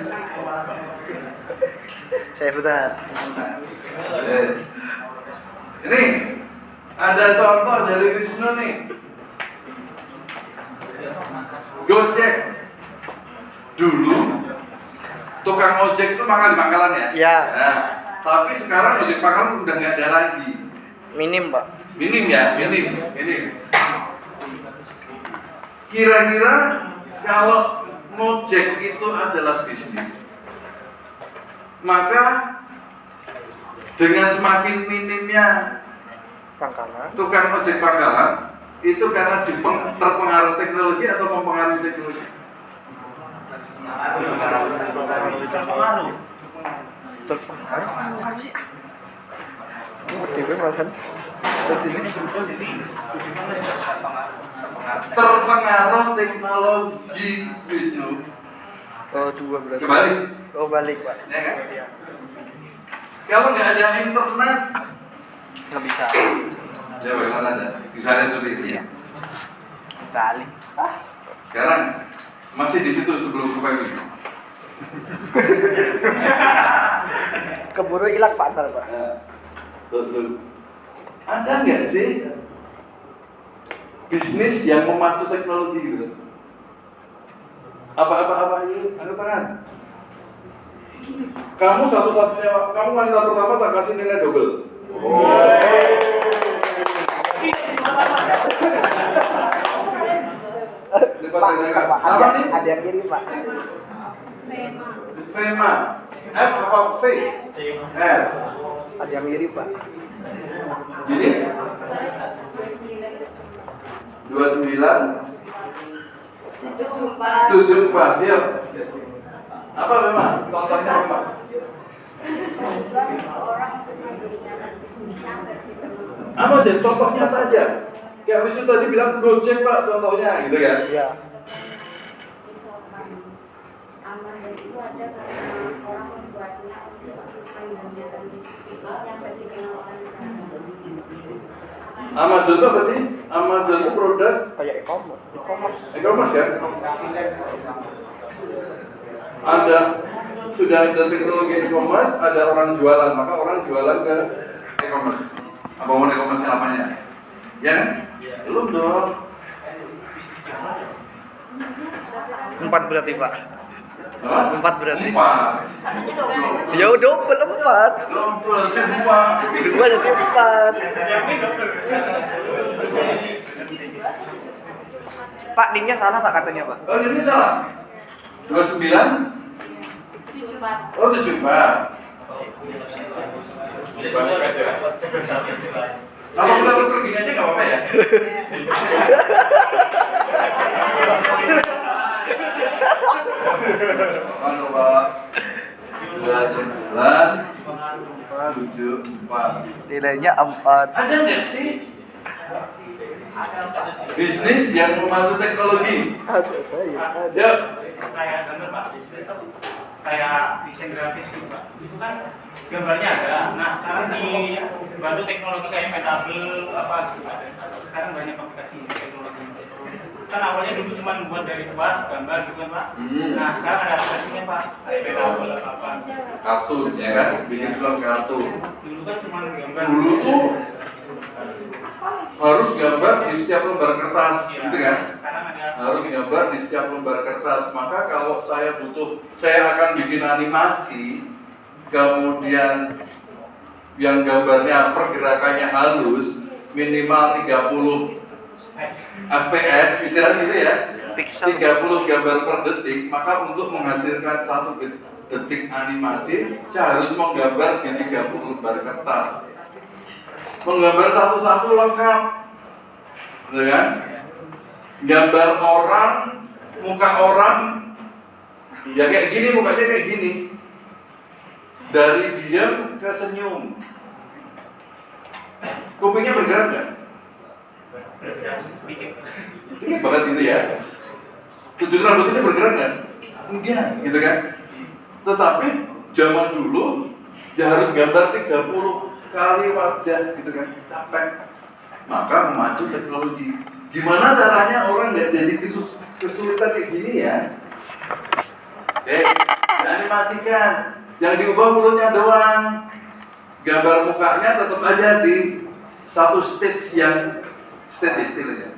Saya betul.
Ini ada contoh dari Wisnu nih. Gojek. Dulu tukang ojek itu makan di pangkalan ya?
Iya.
Nah, tapi sekarang ojek pangkalan udah nggak ada lagi.
Minim Pak.
Minim ya, minim. Kira-kira kalau ngojek itu adalah bisnis, maka dengan semakin minimnya
Pangkalan.
tukang ojek pangkalan itu karena terpengaruh teknologi atau mempengaruhi teknologi?
Terpengaruh sih. Ngerti gue malahan.
Terpengaruh teknologi, Wisnu.
Oh, dua berarti.
Kembali,
Oh, balik Pak.
ya kan?
Iya.
Kalau nggak ada internet,
Nggak bisa.
ya bagaimana ada? Misalnya seperti itu.
Iya. Balik.
Sekarang masih di situ sebelum ke pagi.
Keburu hilang Pak Sal Pak.
Nah, tuh. Ada nggak sih bisnis yang memacu teknologi gitu? Apa ini? Angkat tangan. Kamu satu-satunya, kamu wanita pertama tak kasih nilai double.
Pak,
Apa nih?
ada yang kirim Pak.
Fema. F apa V? F.
Ada yang kirim Pak.
Jadi 29 74. Yuk. Apa memang? Contohnya apa? Apa aja? Contoh nyata aja. Kayak Wisnu tadi bilang Gojek Pak, contohnya gitu kan?
Iya.
Amazon itu ada karena orang membuatnya untuk menggunakan bisnisnya bagi pengelolaan.
Amazon itu apa sih? Amazon itu produk
Kayak e-commerce.
e-commerce ya. Sudah ada teknologi e-commerce, ada orang jualan, maka orang jualan ke e-commerce. Apapun e-commerce namanya. Ya kan? Belum dong.
4 berarti, Pak.
Hah?
4 berarti.
4.
Ya double 4.
Double harusnya 2.
2 jadi 4. Pak, linknya salah Pak katanya, Pak.
Oh, ini salah. 29.
74.
Oh, 74. Kalau kita pergi aja nggak apa-apa ya. Anu Pak. 2974.
Nilainya 4.
Ada nggak sih bisnis yang memacu teknologi? Ya.
Kayak gambar Pak, bisnis itu kayak desain grafis gitu Pak. Itu kan gambarnya ada. Nah sekarang dibantu teknologi kayak Metable apa gitu ada. Sekarang banyak aplikasi teknologi. Kan awalnya dulu cuma buat dari kuas gambar gitu kan Pak. Nah sekarang ada aplikasinya Pak, kayak Metable apa.
Kartun ya kan, bikin film kartun.
Dulu kan cuma gambar.
Dulu tuh harus gambar di setiap lembar kertas, gitu kan?
Sekarang ada
Harus gambar di setiap lembar kertas. Maka kalau saya akan bikin animasi, kemudian yang gambarnya pergerakannya halus, minimal 30 fps, misalnya gitu ya,
Pixel.
30 gambar per detik. Maka untuk menghasilkan 1 detik animasi, saya harus menggambar di 30 lembar kertas. Menggambar satu-satu lengkap, gitu kan? Gambar orang, muka orang, ya kayak gini, mukanya kayak gini. Dari diam ke senyum. Kupingnya bergerak nggak? Dikit banget gitu ya. Tujuh rambut ini bergerak nggak? Enggak, gitu kan? Tetapi zaman dulu ya harus gambar 30 kali wajah, gitu kan? Capek. Maka memacu teknologi. Gimana caranya orang nggak jadi kesulitan kayak gini ya? Oke, dianimasikan. Yang diubah mulutnya doang. Gambar mukanya tetap aja di satu stage yang istilahnya.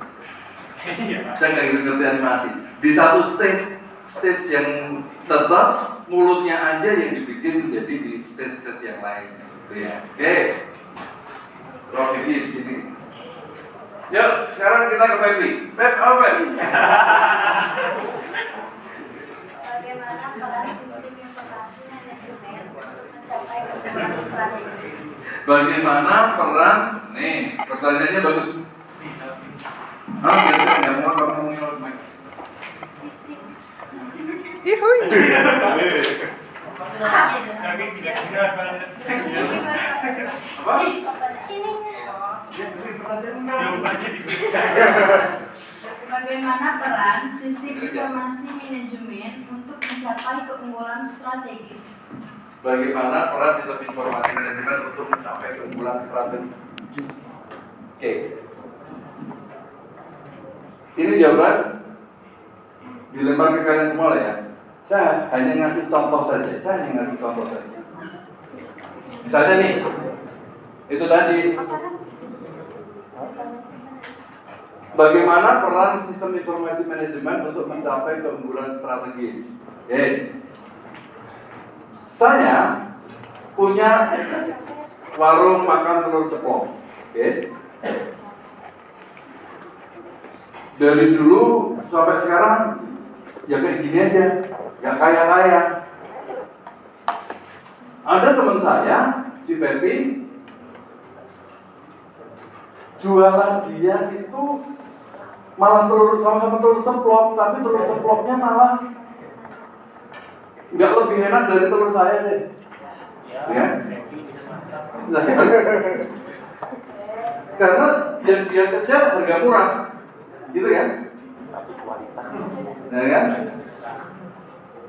Saya nggak gitu ngerti animasi. Di satu stage yang tetap mulutnya aja yang dibikin menjadi di stage yang lain. Gitu ya. Oke. Prof Vivi di sini. Yuk, sekarang kita ke Pepi. Pep, apa Pep?
Bagaimana peran sistem informasi manajemen untuk mencapai kebutuhan strategis?
Bagaimana peran? Nih, pertanyaannya bagus. Biasa nggak mau kamu ngomongin lewat mic.
Sistem.
Ihuy.
Apa?
Bagaimana peran sistem informasi manajemen untuk mencapai keunggulan strategis?
Bagaimana peran sistem informasi manajemen untuk mencapai keunggulan strategis? Oke. Ini jawaban dilempar ke kalian semua lah ya. Saya hanya ngasih contoh saja. Misalnya nih, itu tadi. Bagaimana peran sistem informasi manajemen untuk mencapai keunggulan strategis? Oke. Saya punya warung makan telur ceplok. Oke. Dari dulu sampai sekarang ya kayak gini aja, gak kaya-kaya. Ada teman saya, si Pepi, jualan dia itu malah sama-sama telur ceplok, tapi telur ceploknya malah nggak lebih enak dari telur saya deh. Ya? Karena yang dia kejar harga murah, gitu kan? Ya kan?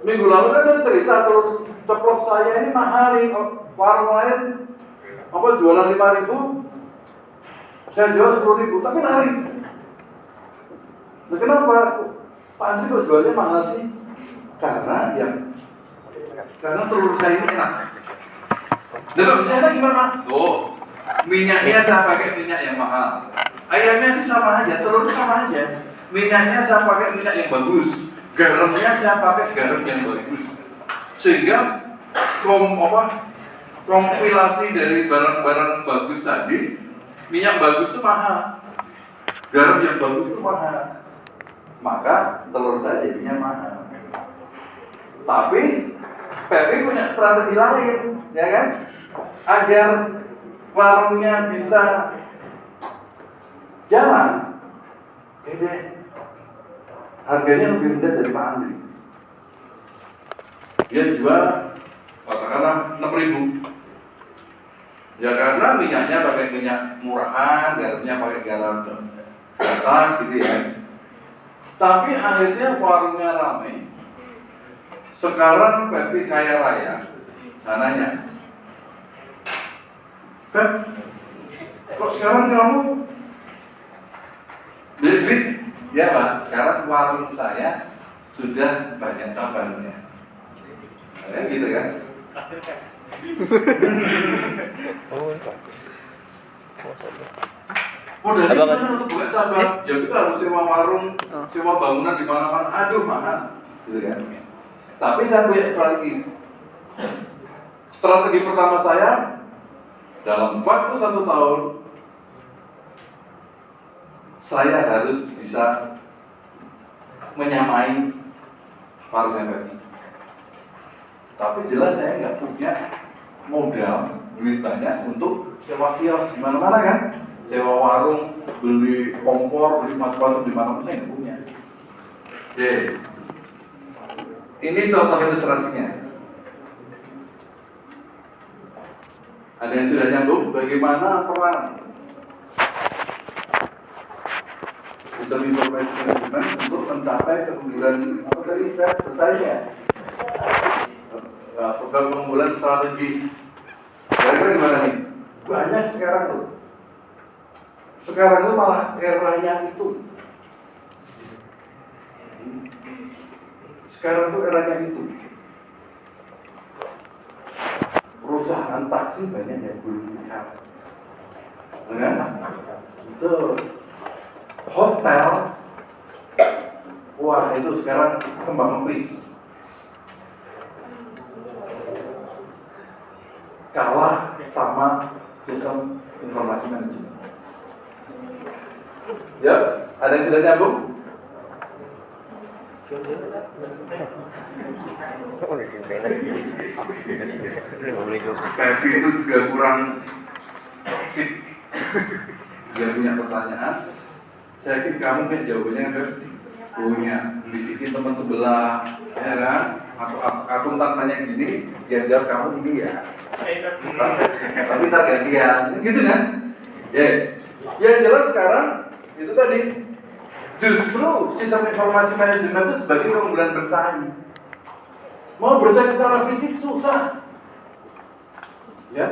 Minggu lalu kan saya cerita telur ceplok saya ini mahal nih, warung lain apa jualan 5.000, Saya jual 10.000 tapi laris. Nah, kenapa Pak Andri kok jualnya mahal sih? Karena telur saya ini enak. Dan kalau saya enak gimana? Tuh, minyaknya saya pakai minyak yang mahal. Ayamnya sih sama aja, telur sama aja. Minyaknya saya pakai minyak yang bagus. Garamnya saya pakai garam yang bagus. Sehingga kompilasi dari barang-barang bagus tadi, minyak bagus itu mahal, garam yang bagus itu mahal, maka telur saya jadinya mahal. Tapi PP punya strategi lain, ya kan? Agar warungnya bisa jalan, harganya lebih rendah dari Pak Andri. Dia jual katakanlah 6.000. Ya karena minyaknya pakai minyak murahan, garamnya pakai garam biasa gitu ya. Tapi akhirnya warungnya ramai. Sekarang Pepi kaya raya, sananya. Pep, kok sekarang kamu duit? Ya Pak, sekarang warung saya sudah banyak cabangnya. Kan gitu kan? Modalnya gimana untuk buka cabang? Ya kita harus sewa warung, sewa bangunan di mana-mana. Aduh mahal, gitu kan? Tapi saya punya strategi. Strategi pertama saya dalam waktu 1 tahun saya harus bisa menyamai warung MPI. Tapi jelas saya nggak punya modal duit banyak untuk sewa kios di mana-mana kan, sewa warung, beli kompor, beli macam-macam di mana-mana saya nggak punya. Oke, ini contoh ilustrasinya. Ada yang sudah nyambung? Bagaimana peran sistem informasi manajemen untuk mencapai keunggulan apa tadi saya bertanya? Program keunggulan strategis. Kira-kira gimana nih? Banyak sekarang tuh. Sekarang tuh malah eranya itu. Sekarang tuh eranya itu. Perusahaan taksi banyak yang belum nikah. Benar? Itu hotel. Wah, itu sekarang kembang kempis. Kalah sama sistem informasi manajemen. Ya, ada yang sudah nyambung? Pepi itu juga kurang sip. Dia punya pertanyaan. Saya yakin kamu kan jawabannya kan punya. Bisikin teman sebelah, ya kan? Atau akuntan tanya gini, dia jawab kamu ini ya. Tapi tak gantian, gitu kan? Ya, yang jelas sekarang itu tadi. Justru sistem informasi manajemen itu sebagai keunggulan bersaing. Mau bersaing secara fisik susah, ya.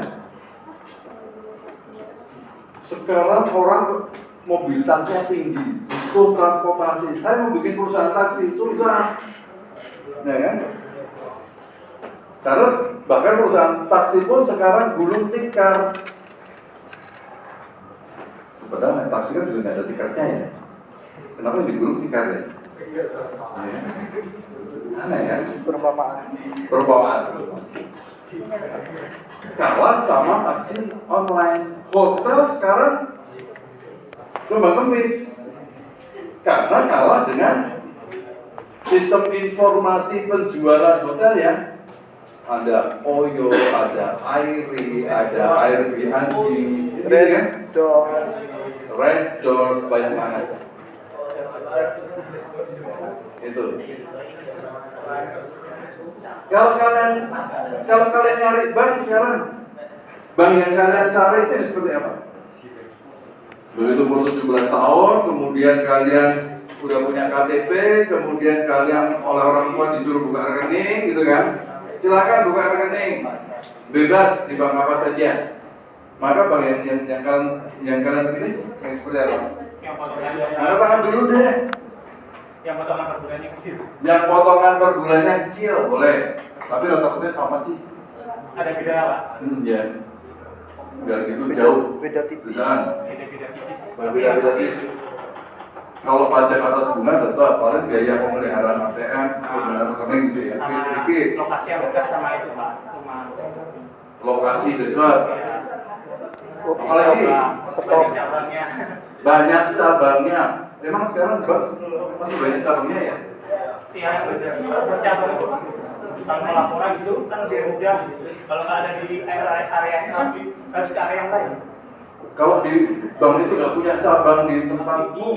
Sekarang orang mobilitasnya tinggi, butuh transportasi. Saya mau bikin perusahaan taksi susah, ya kan? Terus bahkan perusahaan taksi pun sekarang gulung tikar. Padahal naik taksi kan juga nggak ada tiketnya ya. Kenapa yang digulung tikar ya? Aneh ya? Perumpamaan. Kalah sama taksi online. Hotel sekarang kembang kempis. Karena kalah dengan sistem informasi penjualan hotel ya. Ada Oyo, ada Airi, ada Airbnb, Red Door, banyak banget. Itu. Kalau kalian nyari bank sekarang, bank yang kalian cari itu seperti apa? Begitu umur 17 tahun, kemudian kalian udah punya KTP, kemudian kalian oleh orang tua disuruh buka rekening, gitu kan? Silakan buka rekening, bebas di bank apa saja. Maka bang yang kalian pilih yang seperti apa?
Yang potongannya
Angkat tangan dulu deh.
yang potongan per bulannya kecil.
Yang potongan per bulannya kecil boleh, tapi rata-rata sama sih.
Ada beda apa?
Ya. Enggak gitu jauh.
Beda tipis.
Beda-beda tipis.
Beda tipis. Kalau pajak atas bunga tetap paling biaya pemeliharaan ATM, pemeliharaan rekening gitu ya.
Sama
Sedikit.
lokasi yang dekat sama itu Pak. Rumah.
Lokasi dekat.
Ya.
Apalagi
Stop. Cabangnya.
banyak cabangnya. Emang sekarang bank masih banyak cabangnya ya?
Iya, bercabang itu tanpa laporan itu kan lebih mudah. Kalau nggak ada di area-area tapi harus ke area yang lain.
Kalau di bank itu nggak punya cabang di tempatmu,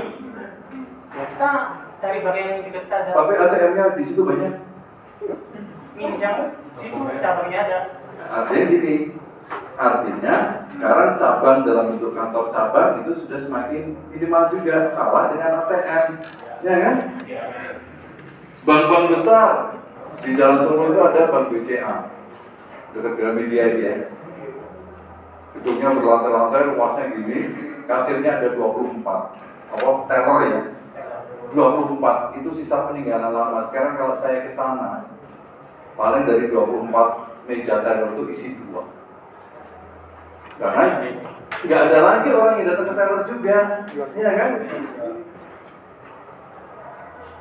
Ya, kita cari bank yang dekat ada.
tapi ATM-nya di situ banyak.
Yang situ cabangnya ada.
Artinya gini, artinya sekarang cabang dalam bentuk kantor cabang itu sudah semakin minimal juga, kalah dengan ATM, ya kan? Bank-bank besar di Jalan Solo itu ada Bank BCA dekat Gramedia ya. Gedungnya berlantai-lantai, luasnya gini, kasirnya ada 24. Apa teror ya? 24 itu sisa peninggalan lama. Sekarang kalau saya ke sana, paling dari 24 meja teror itu isi 2. Karena nggak ada lagi orang yang datang ke teror juga, iya kan?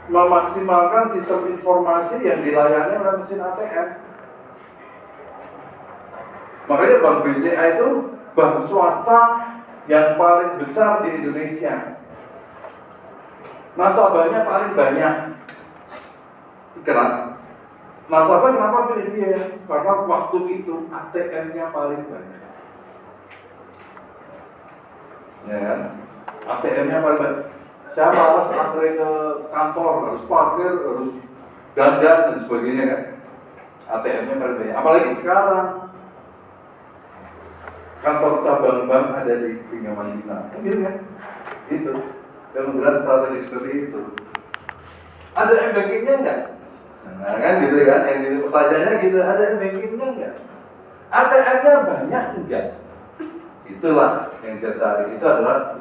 Memaksimalkan sistem informasi yang dilayani oleh mesin ATM. Makanya Bank BCA itu bank swasta yang paling besar di Indonesia. Nasabahnya paling banyak. Nasabah kenapa pilih dia? Karena waktu itu ATM-nya paling banyak. Ya kan? ATM-nya paling banyak. Saya malas antre ke kantor, harus parkir, harus dandan dan sebagainya kan. ATM-nya paling banyak. Apalagi sekarang kantor cabang bank ada di pinjaman kita. Gitu kan? Itu. Yang menggunakan strategi seperti itu. Ada M-bankingnya enggak? Nah kan gitu kan, yang gitu pertanyaannya gitu, ada M-bankingnya enggak? ATM-nya banyak enggak? Itulah yang kita cari. Itu adalah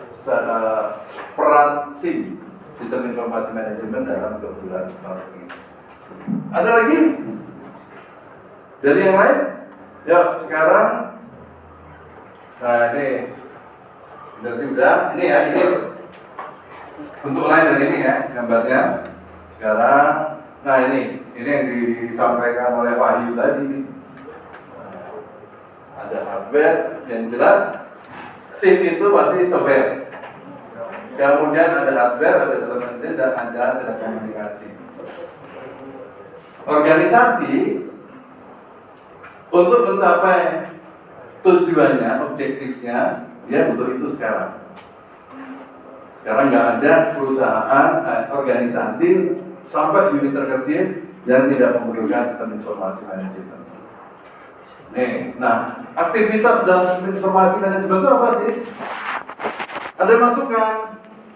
peran SIM, Sistem Informasi Manajemen dalam keunggulan strategis. Ada lagi? Dari yang lain? Yuk sekarang, nah ini udah, ini ya, ini bentuk lain dari ini ya, gambarnya. Sekarang, nah ini yang disampaikan oleh Wahyu tadi. Ada hardware yang jelas, SIM itu pasti software. Kemudian ada hardware, ada telemedicine, dan ada telekomunikasi. Organisasi untuk mencapai tujuannya, objektifnya, dia butuh itu sekarang. Sekarang nggak ada perusahaan, organisasi sampai unit terkecil yang tidak membutuhkan sistem informasi manajemen. Nah, aktivitas dalam sistem informasi manajemen itu apa sih? Ada masukan,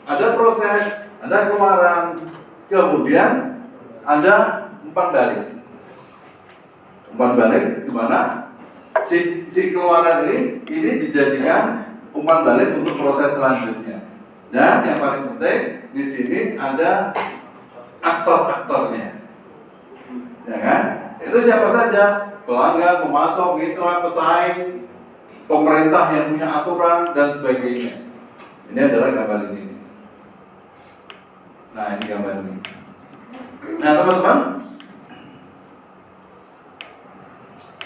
ada proses, ada keluaran, kemudian ada umpan balik. Umpan balik di mana si keluaran ini dijadikan umpan balik untuk proses selanjutnya. Dan yang paling penting di sini ada aktor-aktornya, ya kan? Itu siapa saja? Pelanggan, pemasok, mitra, pesaing, pemerintah yang punya aturan dan sebagainya. Ini adalah gambar ini. Nah ini gambar ini. Nah teman-teman,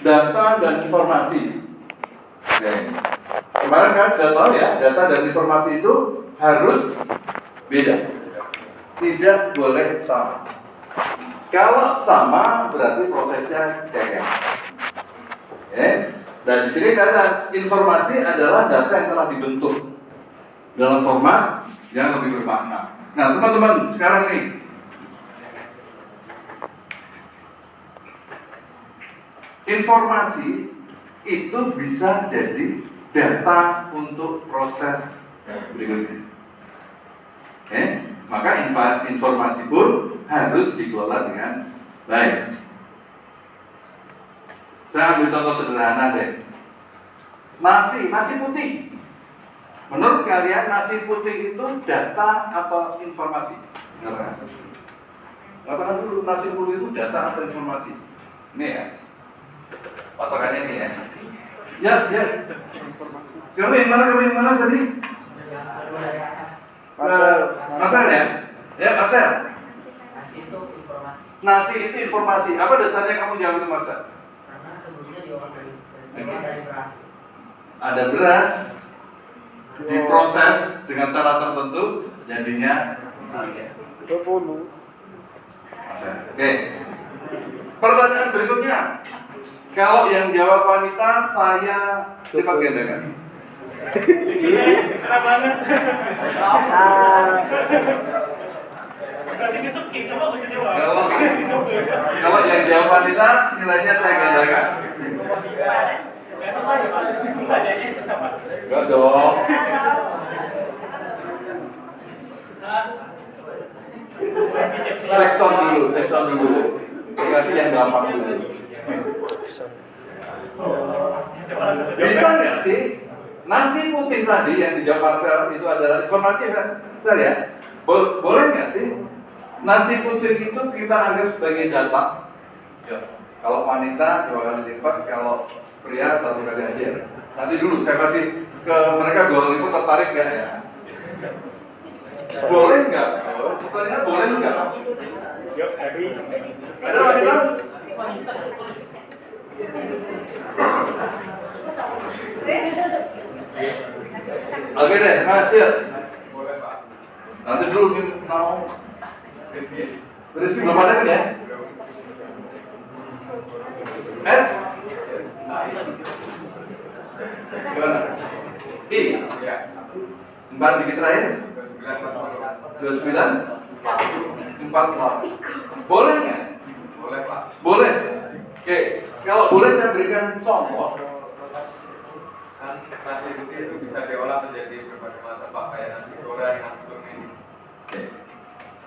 data dan informasi. Oke. Kemarin kan sudah tahu ya, data dan informasi itu harus beda. Tidak boleh sama. Kalau sama berarti prosesnya gagal. Dan di sini ada informasi adalah data yang telah dibentuk dalam format yang lebih bermakna. Nah, teman-teman, sekarang nih informasi itu bisa jadi data untuk proses berikutnya. Maka informasi pun harus dikelola dengan baik. Saya ambil contoh sederhana deh. nasi putih. Menurut kalian nasi putih itu data atau informasi? Katakan dulu, nasi putih itu data atau informasi? Ini ya, patokannya ini ya. Ya. Kamu yang mana tadi? Marcel ya? Ya, Marcel. Nasi itu informasi. Apa dasarnya kamu jawab itu, Marcel?
Karena sebelumnya diolah dari beras.
Ada beras, diproses dengan cara tertentu, jadinya nasi. Oke. Pertanyaan berikutnya. Kalau yang jawab wanita, saya lipat gandakan.
Keren banget. Berarti besok coba bisa jawab.
Kalau yang jawab wanita, nilainya saya gandakan.
Nggak susah ya Pak? Enggak, jadinya susah Pak.
Enggak dong. Cek sound dulu. Kasih yang gampang dulu. Bisa nggak sih nasi putih tadi yang dijawab Marcel itu adalah informasi kan? Saya ya, boleh nggak sih nasi putih itu kita anggap sebagai data? Ya. Kalau wanita 2 kali lipat, kalau pria 1 kali aja. Nanti dulu saya kasih ke mereka 2 kali lipat, tertarik nggak ya? Boleh nggak? Pertanyaan boleh nggak? Ada wanita? Oke deh, Mas, yuk.
Boleh Pak.
Nanti dulu mau. Rizky belum ada kan ya? S? Gimana? I? 4 dikit terakhir? 29? 48. Boleh nggak?
Boleh Pak.
Boleh. Oke, kalau boleh saya berikan contoh.
Kan nasi putih itu bisa diolah menjadi berbagai macam Pak, kayak nasi goreng, nasi kuning.
Oke.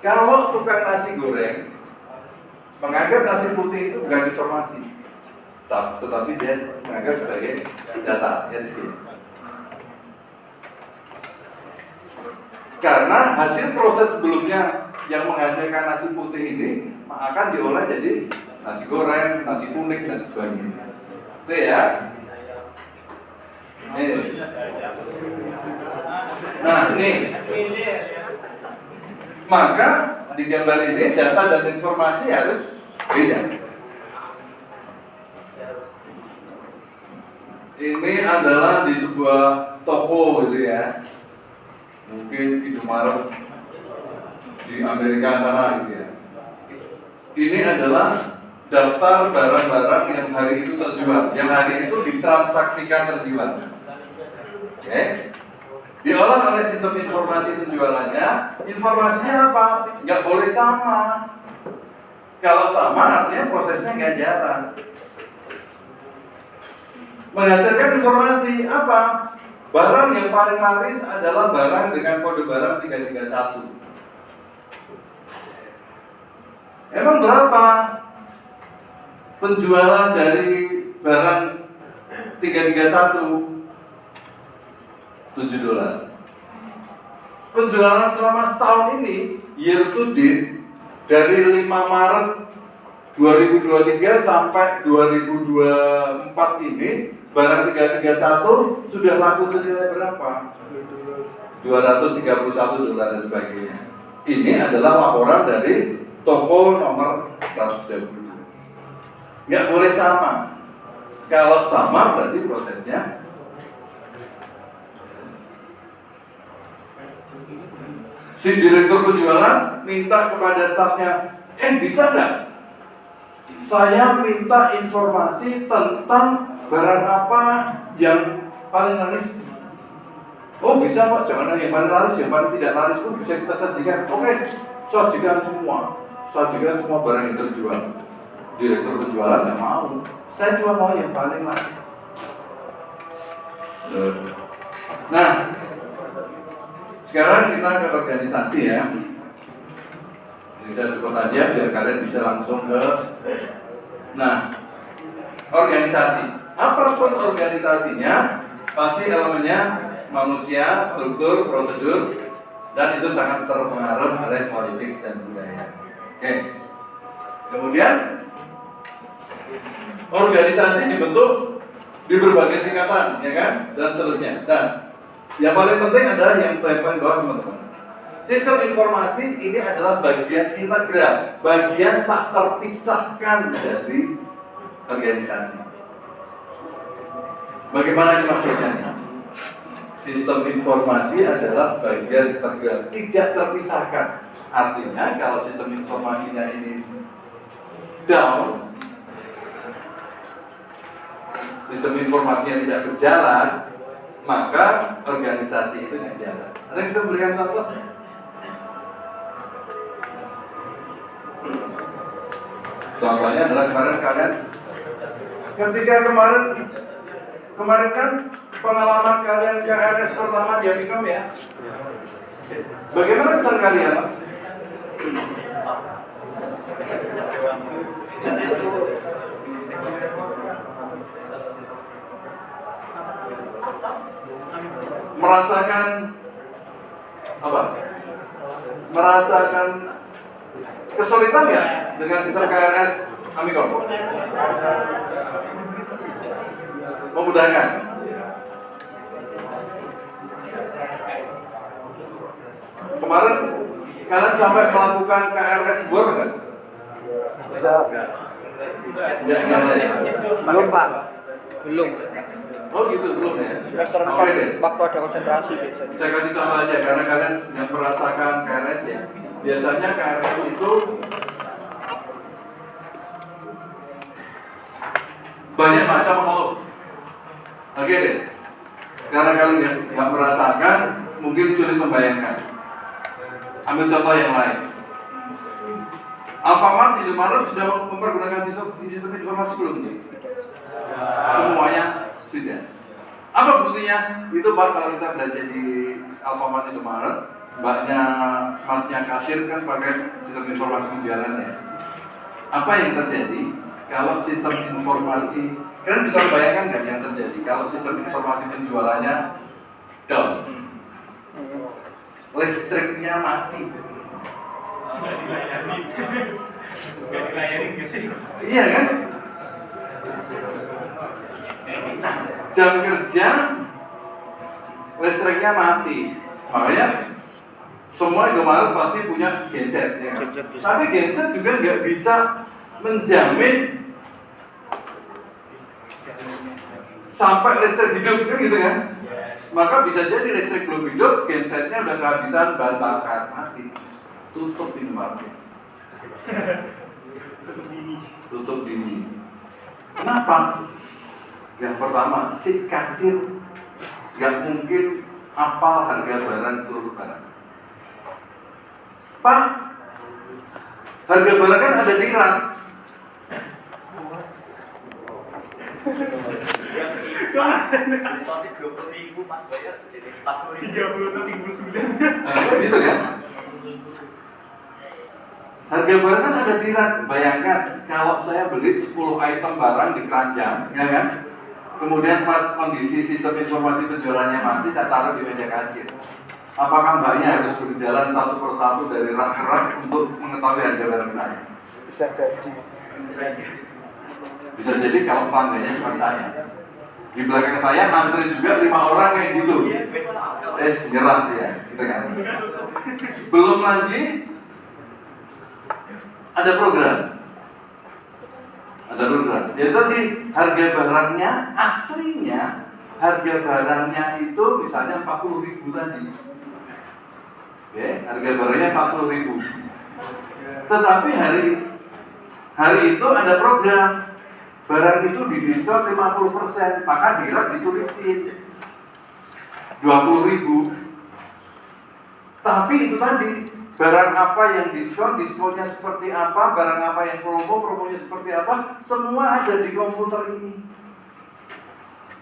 Kalau tukang nasi goreng menganggap nasi putih itu bukan informasi, tetapi dia menganggap sebagai data, ya di sini. Karena hasil proses sebelumnya yang menghasilkan nasi putih ini akan diolah jadi nasi goreng, nasi kuning, dan sebagainya. Itu ya. Nah, ini. Maka di gambar ini data dan informasi harus beda. Ini adalah di sebuah toko gitu ya. Mungkin Indomaret di Amerika sana gitu ya. Ini adalah daftar barang-barang yang hari itu terjual, yang hari itu ditransaksikan terjual. Oke. Diolah oleh sistem informasi penjualannya. Informasinya apa? Nggak boleh sama. Kalau sama artinya prosesnya nggak jalan. Menghasilkan informasi apa? Barang yang paling laris adalah barang dengan kode barang 331. Emang berapa penjualan dari barang 331? $7. Penjualan selama setahun ini year to date dari 5 Maret 2023 sampai 2024 ini barang 331 sudah laku senilai berapa? $231 dan sebagainya. Ini adalah laporan dari toko nomor 122. Nggak boleh sama. Kalau sama berarti prosesnya si direktur penjualan minta kepada stafnya, bisa nggak? Saya minta informasi tentang barang apa yang paling laris. Oh bisa Pak, jangan yang paling laris, yang paling tidak laris pun bisa kita sajikan. Oke, sajikan semua barang yang terjual. Direktur penjualan nggak mau, saya cuma mau yang paling laris. Nah, sekarang kita ke organisasi ya. Ini saya cukup aja biar kalian bisa langsung ke. Nah, organisasi. Apapun organisasinya, pasti elemennya manusia, struktur, prosedur, dan itu sangat terpengaruh oleh politik dan budaya. Oke. Kemudian organisasi dibentuk di berbagai tingkatan, ya kan, dan seterusnya. Dan yang paling penting adalah yang paling bawah, teman-teman. Sistem informasi ini adalah bagian integral, bagian tak terpisahkan dari organisasi. Bagaimana ini maksudnya? Sistem informasi adalah bagian integral, tidak terpisahkan. Artinya kalau sistem informasinya ini down, sistem informasinya tidak berjalan, maka organisasi itu tidak jalan. Ada yang bisa memberikan contoh? Contohnya adalah kemarin ketika kemarin kan pengalaman kalian KRS pertama di Amikom ya. Bagaimana kesan kalian? Merasakan apa? Merasakan kesulitan ya dengan sistem KRS Amikom? Memudahkan. Kemarin kalian sampai melakukan KRS Bor kan?
Tidak. Belum Pak. Belum.
Oh gitu, belum ya?
Semester 4
Oke deh.
waktu ada konsentrasi biasanya.
Saya kasih contoh aja karena kalian yang merasakan KRS ya. Biasanya KRS itu banyak macam mengeluh. Oke deh. Karena kalian nggak merasakan, mungkin sulit membayangkan. Ambil contoh yang lain. Alfamart di Indomaret sudah mempergunakan sistem informasi belum? Semuanya sudah. Apa buktinya? Itu Pak, kalau kita belanja di Alfamart Indomaret, masnya kasir kan pakai sistem informasi penjualan ya. Apa yang terjadi kalau sistem informasi, kalian bisa membayangkan nggak yang terjadi kalau sistem informasi penjualannya down? Listriknya mati.
Nggak dilayani nggak sih?
Iya kan? Jam kerja listriknya mati. Makanya semua Indomaret pasti punya genset ya kan? Tapi genset juga nggak bisa menjamin sampai listrik hidup kan gitu kan? Maka bisa jadi listrik belum hidup, gensetnya udah kehabisan bahan bakar, mati. Tutup Indomaret. Tutup dini. Kenapa? Yang pertama, si kasir nggak mungkin apal harga barang seluruh barang. Pak, harga barang kan ada di rak.
Sosis 20.000 pas bayar jadi 40.000.
30 39.
Gitu kan? Harga barang kan ada di rak. Bayangkan kalau saya beli 10 item barang di keranjang, ya kan? Kemudian pas kondisi sistem informasi penjualannya mati, saya taruh di meja kasir. Apakah mbaknya harus berjalan satu persatu dari rak ke rak untuk mengetahui harga barang saya?
Bisa jadi.
Bisa jadi kalau pelanggannya cuma saya. Di belakang saya antri juga 5 orang kayak gitu. Nyerah dia, gitu kan? Belum lagi ada program. Ada program. Jadi tadi harga barangnya aslinya harga barangnya itu misalnya 40.000 tadi. Oke, harga barangnya 40.000. Tetapi hari itu ada program. Barang itu didiskon 50%, maka di rak ditulisin 20.000. Tapi itu tadi, barang apa yang diskon, diskonnya seperti apa, barang apa yang promo, promonya seperti apa, semua ada di komputer ini.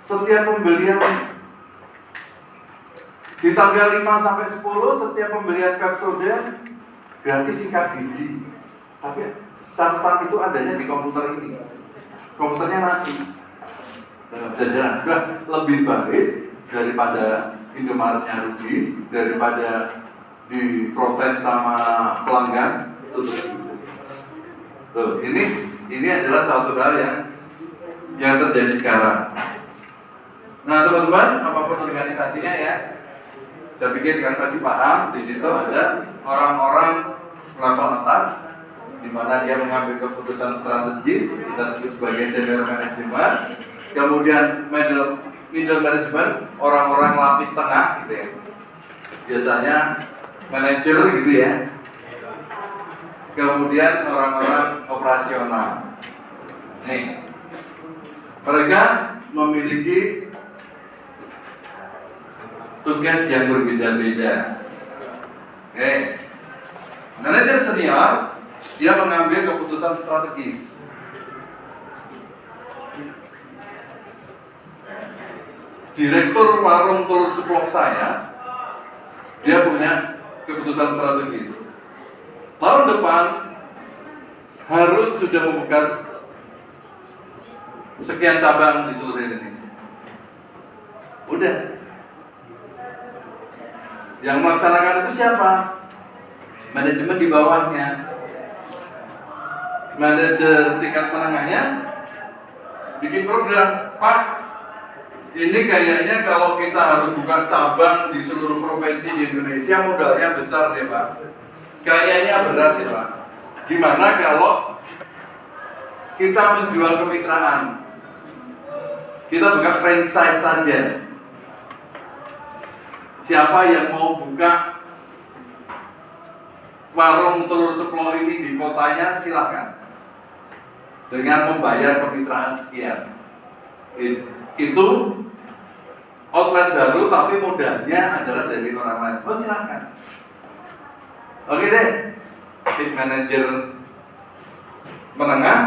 Setiap pembelian di tanggal 5 sampai 10, setiap pembelian Pepsodent gratis sikat gigi. Tapi catatan itu adanya di komputer ini. Komputernya mati. Dengan jajaran lebih baik daripada Indomaretnya rugi, daripada diprotes sama pelanggan, tutup. Tuh, ini adalah suatu hal yang terjadi sekarang. Nah, teman-teman, apapun organisasinya ya, saya pikir kalian pasti paham. Di situ ada orang-orang level atas, di mana dia mengambil keputusan strategis, kita sebut sebagai senior management. Kemudian middle management, orang-orang lapis tengah, gitu ya. Biasanya manajer, gitu ya. Kemudian orang-orang operasional. Nih, mereka memiliki tugas yang berbeda-beda. Oke, manajer senior dia mengambil keputusan strategis. Direktur warung telur ceplok saya, dia punya keputusan strategis. Tahun depan harus sudah membuka sekian cabang di seluruh Indonesia. Udah. Yang melaksanakan itu siapa? Manajemen di bawahnya. Manajer tingkat menengahnya bikin program, Pak. Ini kayaknya kalau kita harus buka cabang di seluruh provinsi di Indonesia, modalnya besar deh, Pak. Kayaknya berat ya, Pak. Gimana kalau kita menjual kemitraan? Kita buka franchise saja. Siapa yang mau buka warung telur ceplok ini di kotanya, silakan. Dengan membayar kemitraan sekian. Itu outlet baru tapi modalnya adalah dari orang lain. Oh, silakan. Oke deh. Si manajer menengah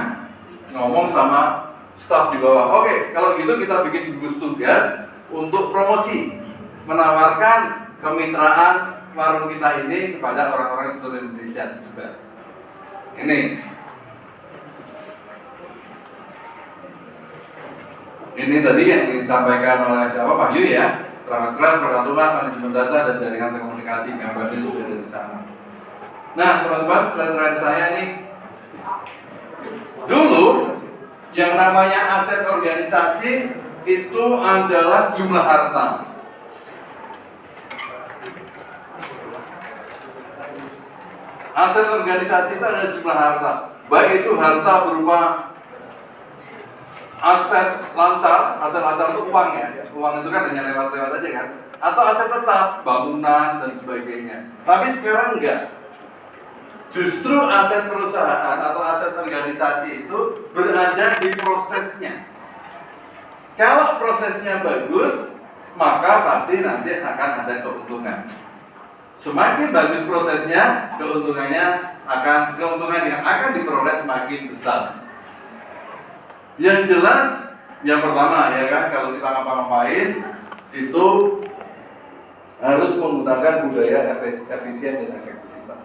ngomong sama staf di bawah. Oke, kalau gitu kita bikin gugus tugas untuk promosi, menawarkan kemitraan warung kita ini kepada orang-orang seluruh Indonesia disebar. Ini tadi yang disampaikan oleh Pak Yu ya, perangkat kelas, perangkat lunak, manajemen data dan jaringan komunikasi, gambarnya sudah dari sana. Nah, teman-teman, slide saya nih. Dulu yang namanya aset organisasi itu adalah jumlah harta. Aset organisasi itu adalah jumlah harta. Baik itu harta berupa aset lancar itu uang ya. Uang itu kan hanya lewat-lewat aja kan. Atau aset tetap, bangunan dan sebagainya. Tapi sekarang enggak. Justru aset perusahaan atau aset organisasi itu berada di prosesnya. Kalau prosesnya bagus, maka pasti nanti akan ada keuntungan. Semakin bagus prosesnya, keuntungan yang akan diperoleh semakin besar. Yang jelas, yang pertama ya kan, kalau kita ngapa-ngapain itu harus menggunakan budaya efisien dan efektivitas.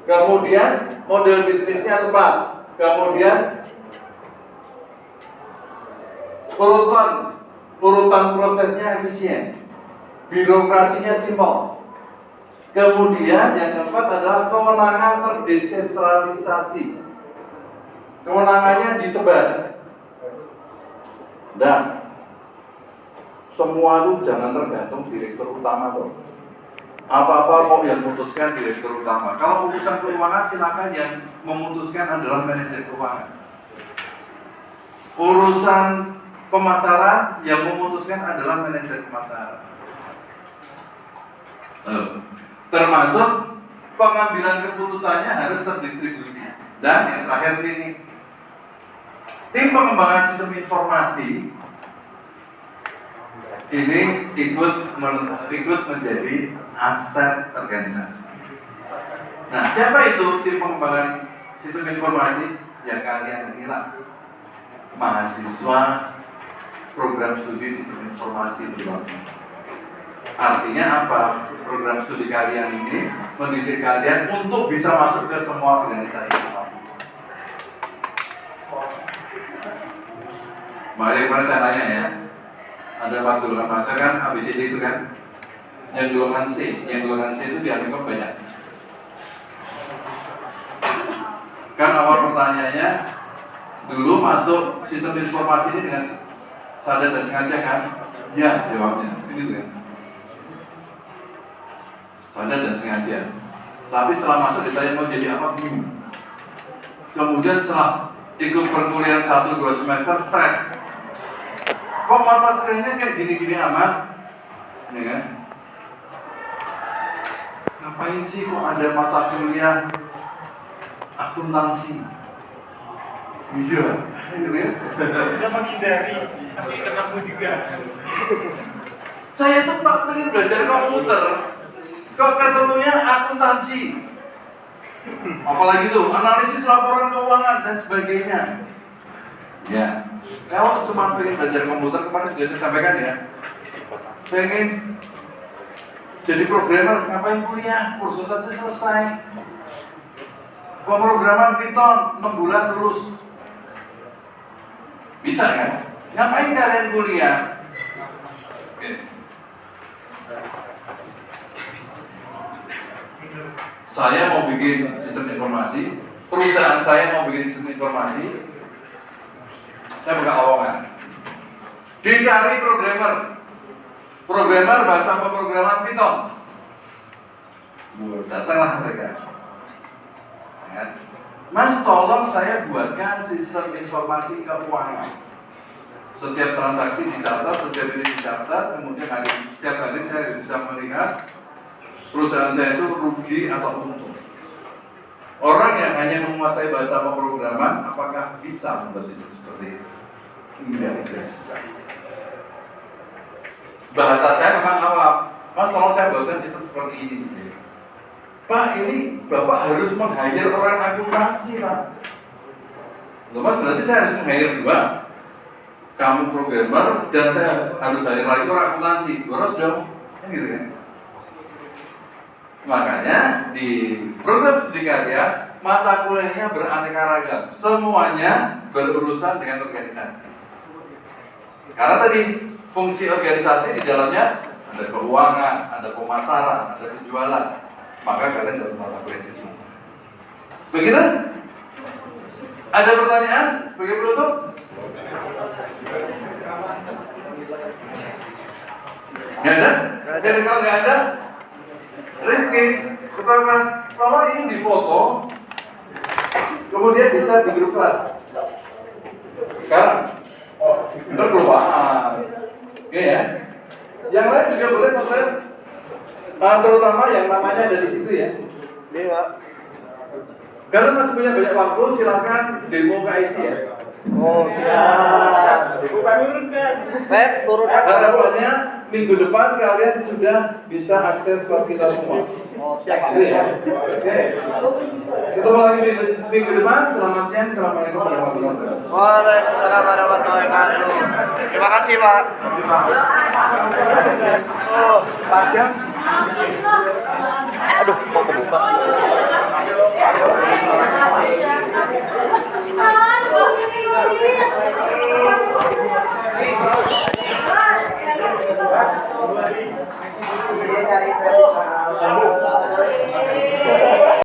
Kemudian model bisnisnya tepat. Kemudian urutan prosesnya efisien. Birokrasinya simpel. Kemudian yang keempat adalah kewenangan terdesentralisasi. Kewenangannya disebar. Dan semua itu jangan tergantung direktur utama tuh. Apa-apa kok yang memutuskan direktur utama. Kalau urusan keuangan silakan, yang memutuskan adalah manajer keuangan. Urusan pemasaran yang memutuskan adalah manajer pemasaran. Termasuk pengambilan keputusannya harus terdistribusi. Dan yang terakhir ini, tim pengembangan sistem informasi ini ikut menjadi aset organisasi. Nah, siapa itu tim pengembangan sistem informasi? Yang kalian inilah mahasiswa program studi sistem informasi development. Artinya apa? Program studi kalian ini mendidik kalian untuk bisa masuk ke semua organisasi. Makanya kemarin saya tanya ya, Ada 4 golongan bahasa kan, ABCD itu kan. Yang golongan C itu dianggap banyak. Kan awal pertanyaannya dulu masuk sistem informasi ini dengan sadar dan sengaja kan? Ya, jawabnya. Ini tuh kan. Sadar dan sengaja. Tapi setelah masuk ditanya mau jadi apa, bingung. Kemudian setelah ikut perkuliahan 1-2 semester stres. Kok mata kuliahnya kayak gini-gini amat? Ya kan? Ngapain sih kok ada mata kuliah akuntansi? Iya, gitu ya.
Sudah menghindari, masih ketemu juga.
Saya tuh Pak pengen belajar komputer, kok ketemunya akuntansi. Apalagi tuh analisis laporan keuangan dan sebagainya. Ya, kalau cuma pengen belajar komputer, kemarin juga saya sampaikan ya, pengen jadi programmer, ngapain kuliah, kursus aja selesai. Pemrograman Python 6 bulan lulus. Bisa kan? Ngapain kalian kuliah? Oke. Saya mau bikin sistem informasi, perusahaan saya mau bikin sistem informasi. Saya buka lowongan. Dicari programmer bahasa pemrograman Python. Datanglah mereka. Mas, tolong saya buatkan sistem informasi keuangan. Setiap transaksi dicatat, setiap ini dicatat, kemudian setiap hari saya bisa melihat perusahaan saya itu rugi atau untung. Orang yang hanya menguasai bahasa pemrograman, apakah bisa membuat sistem seperti itu? Tidak bisa. Bahasa saya memang awam. Mas, tolong saya buatkan sistem seperti ini. Pak, ini Bapak harus meng-hire orang akuntansi, Pak. Loh Mas, berarti saya harus meng-hire 2. Kamu programmer dan saya harus hire lagi orang akuntansi. Boros dong, kan gitu kan? Makanya di program studi karya mata kuliahnya beraneka ragam. Semuanya berurusan dengan organisasi. Karena tadi fungsi organisasi di dalamnya ada keuangan, ada pemasaran, ada penjualan. Maka kalian dapat mata kuliah di semua. Begitu? Ada pertanyaan sebagai penutup? Nggak ada? Jadi kalau nggak ada, Rizky, supaya Mas, kalau ini difoto, kemudian bisa di grup kelas. Sekarang, ntar kelupaan. Oke ya? Yang lain juga boleh Mas. Terutama yang namanya ada di situ ya.
Iya.
Kalau masih punya banyak waktu, silakan demo KIC ya.
Oh, siap.
Bukan turun kan?
Feb, turun.
Harapannya minggu depan kalian sudah bisa akses kelas kita semua.
Oh, siap.
Gitu ya. Oke. Ketemu lagi minggu depan. Selamat siang. Assalamualaikum warahmatullahi wabarakatuh.
Waalaikumsalam warahmatullahi wabarakatuh. Terima kasih, Pak. Oh, panjang. Aduh, kok kebuka?
Ah,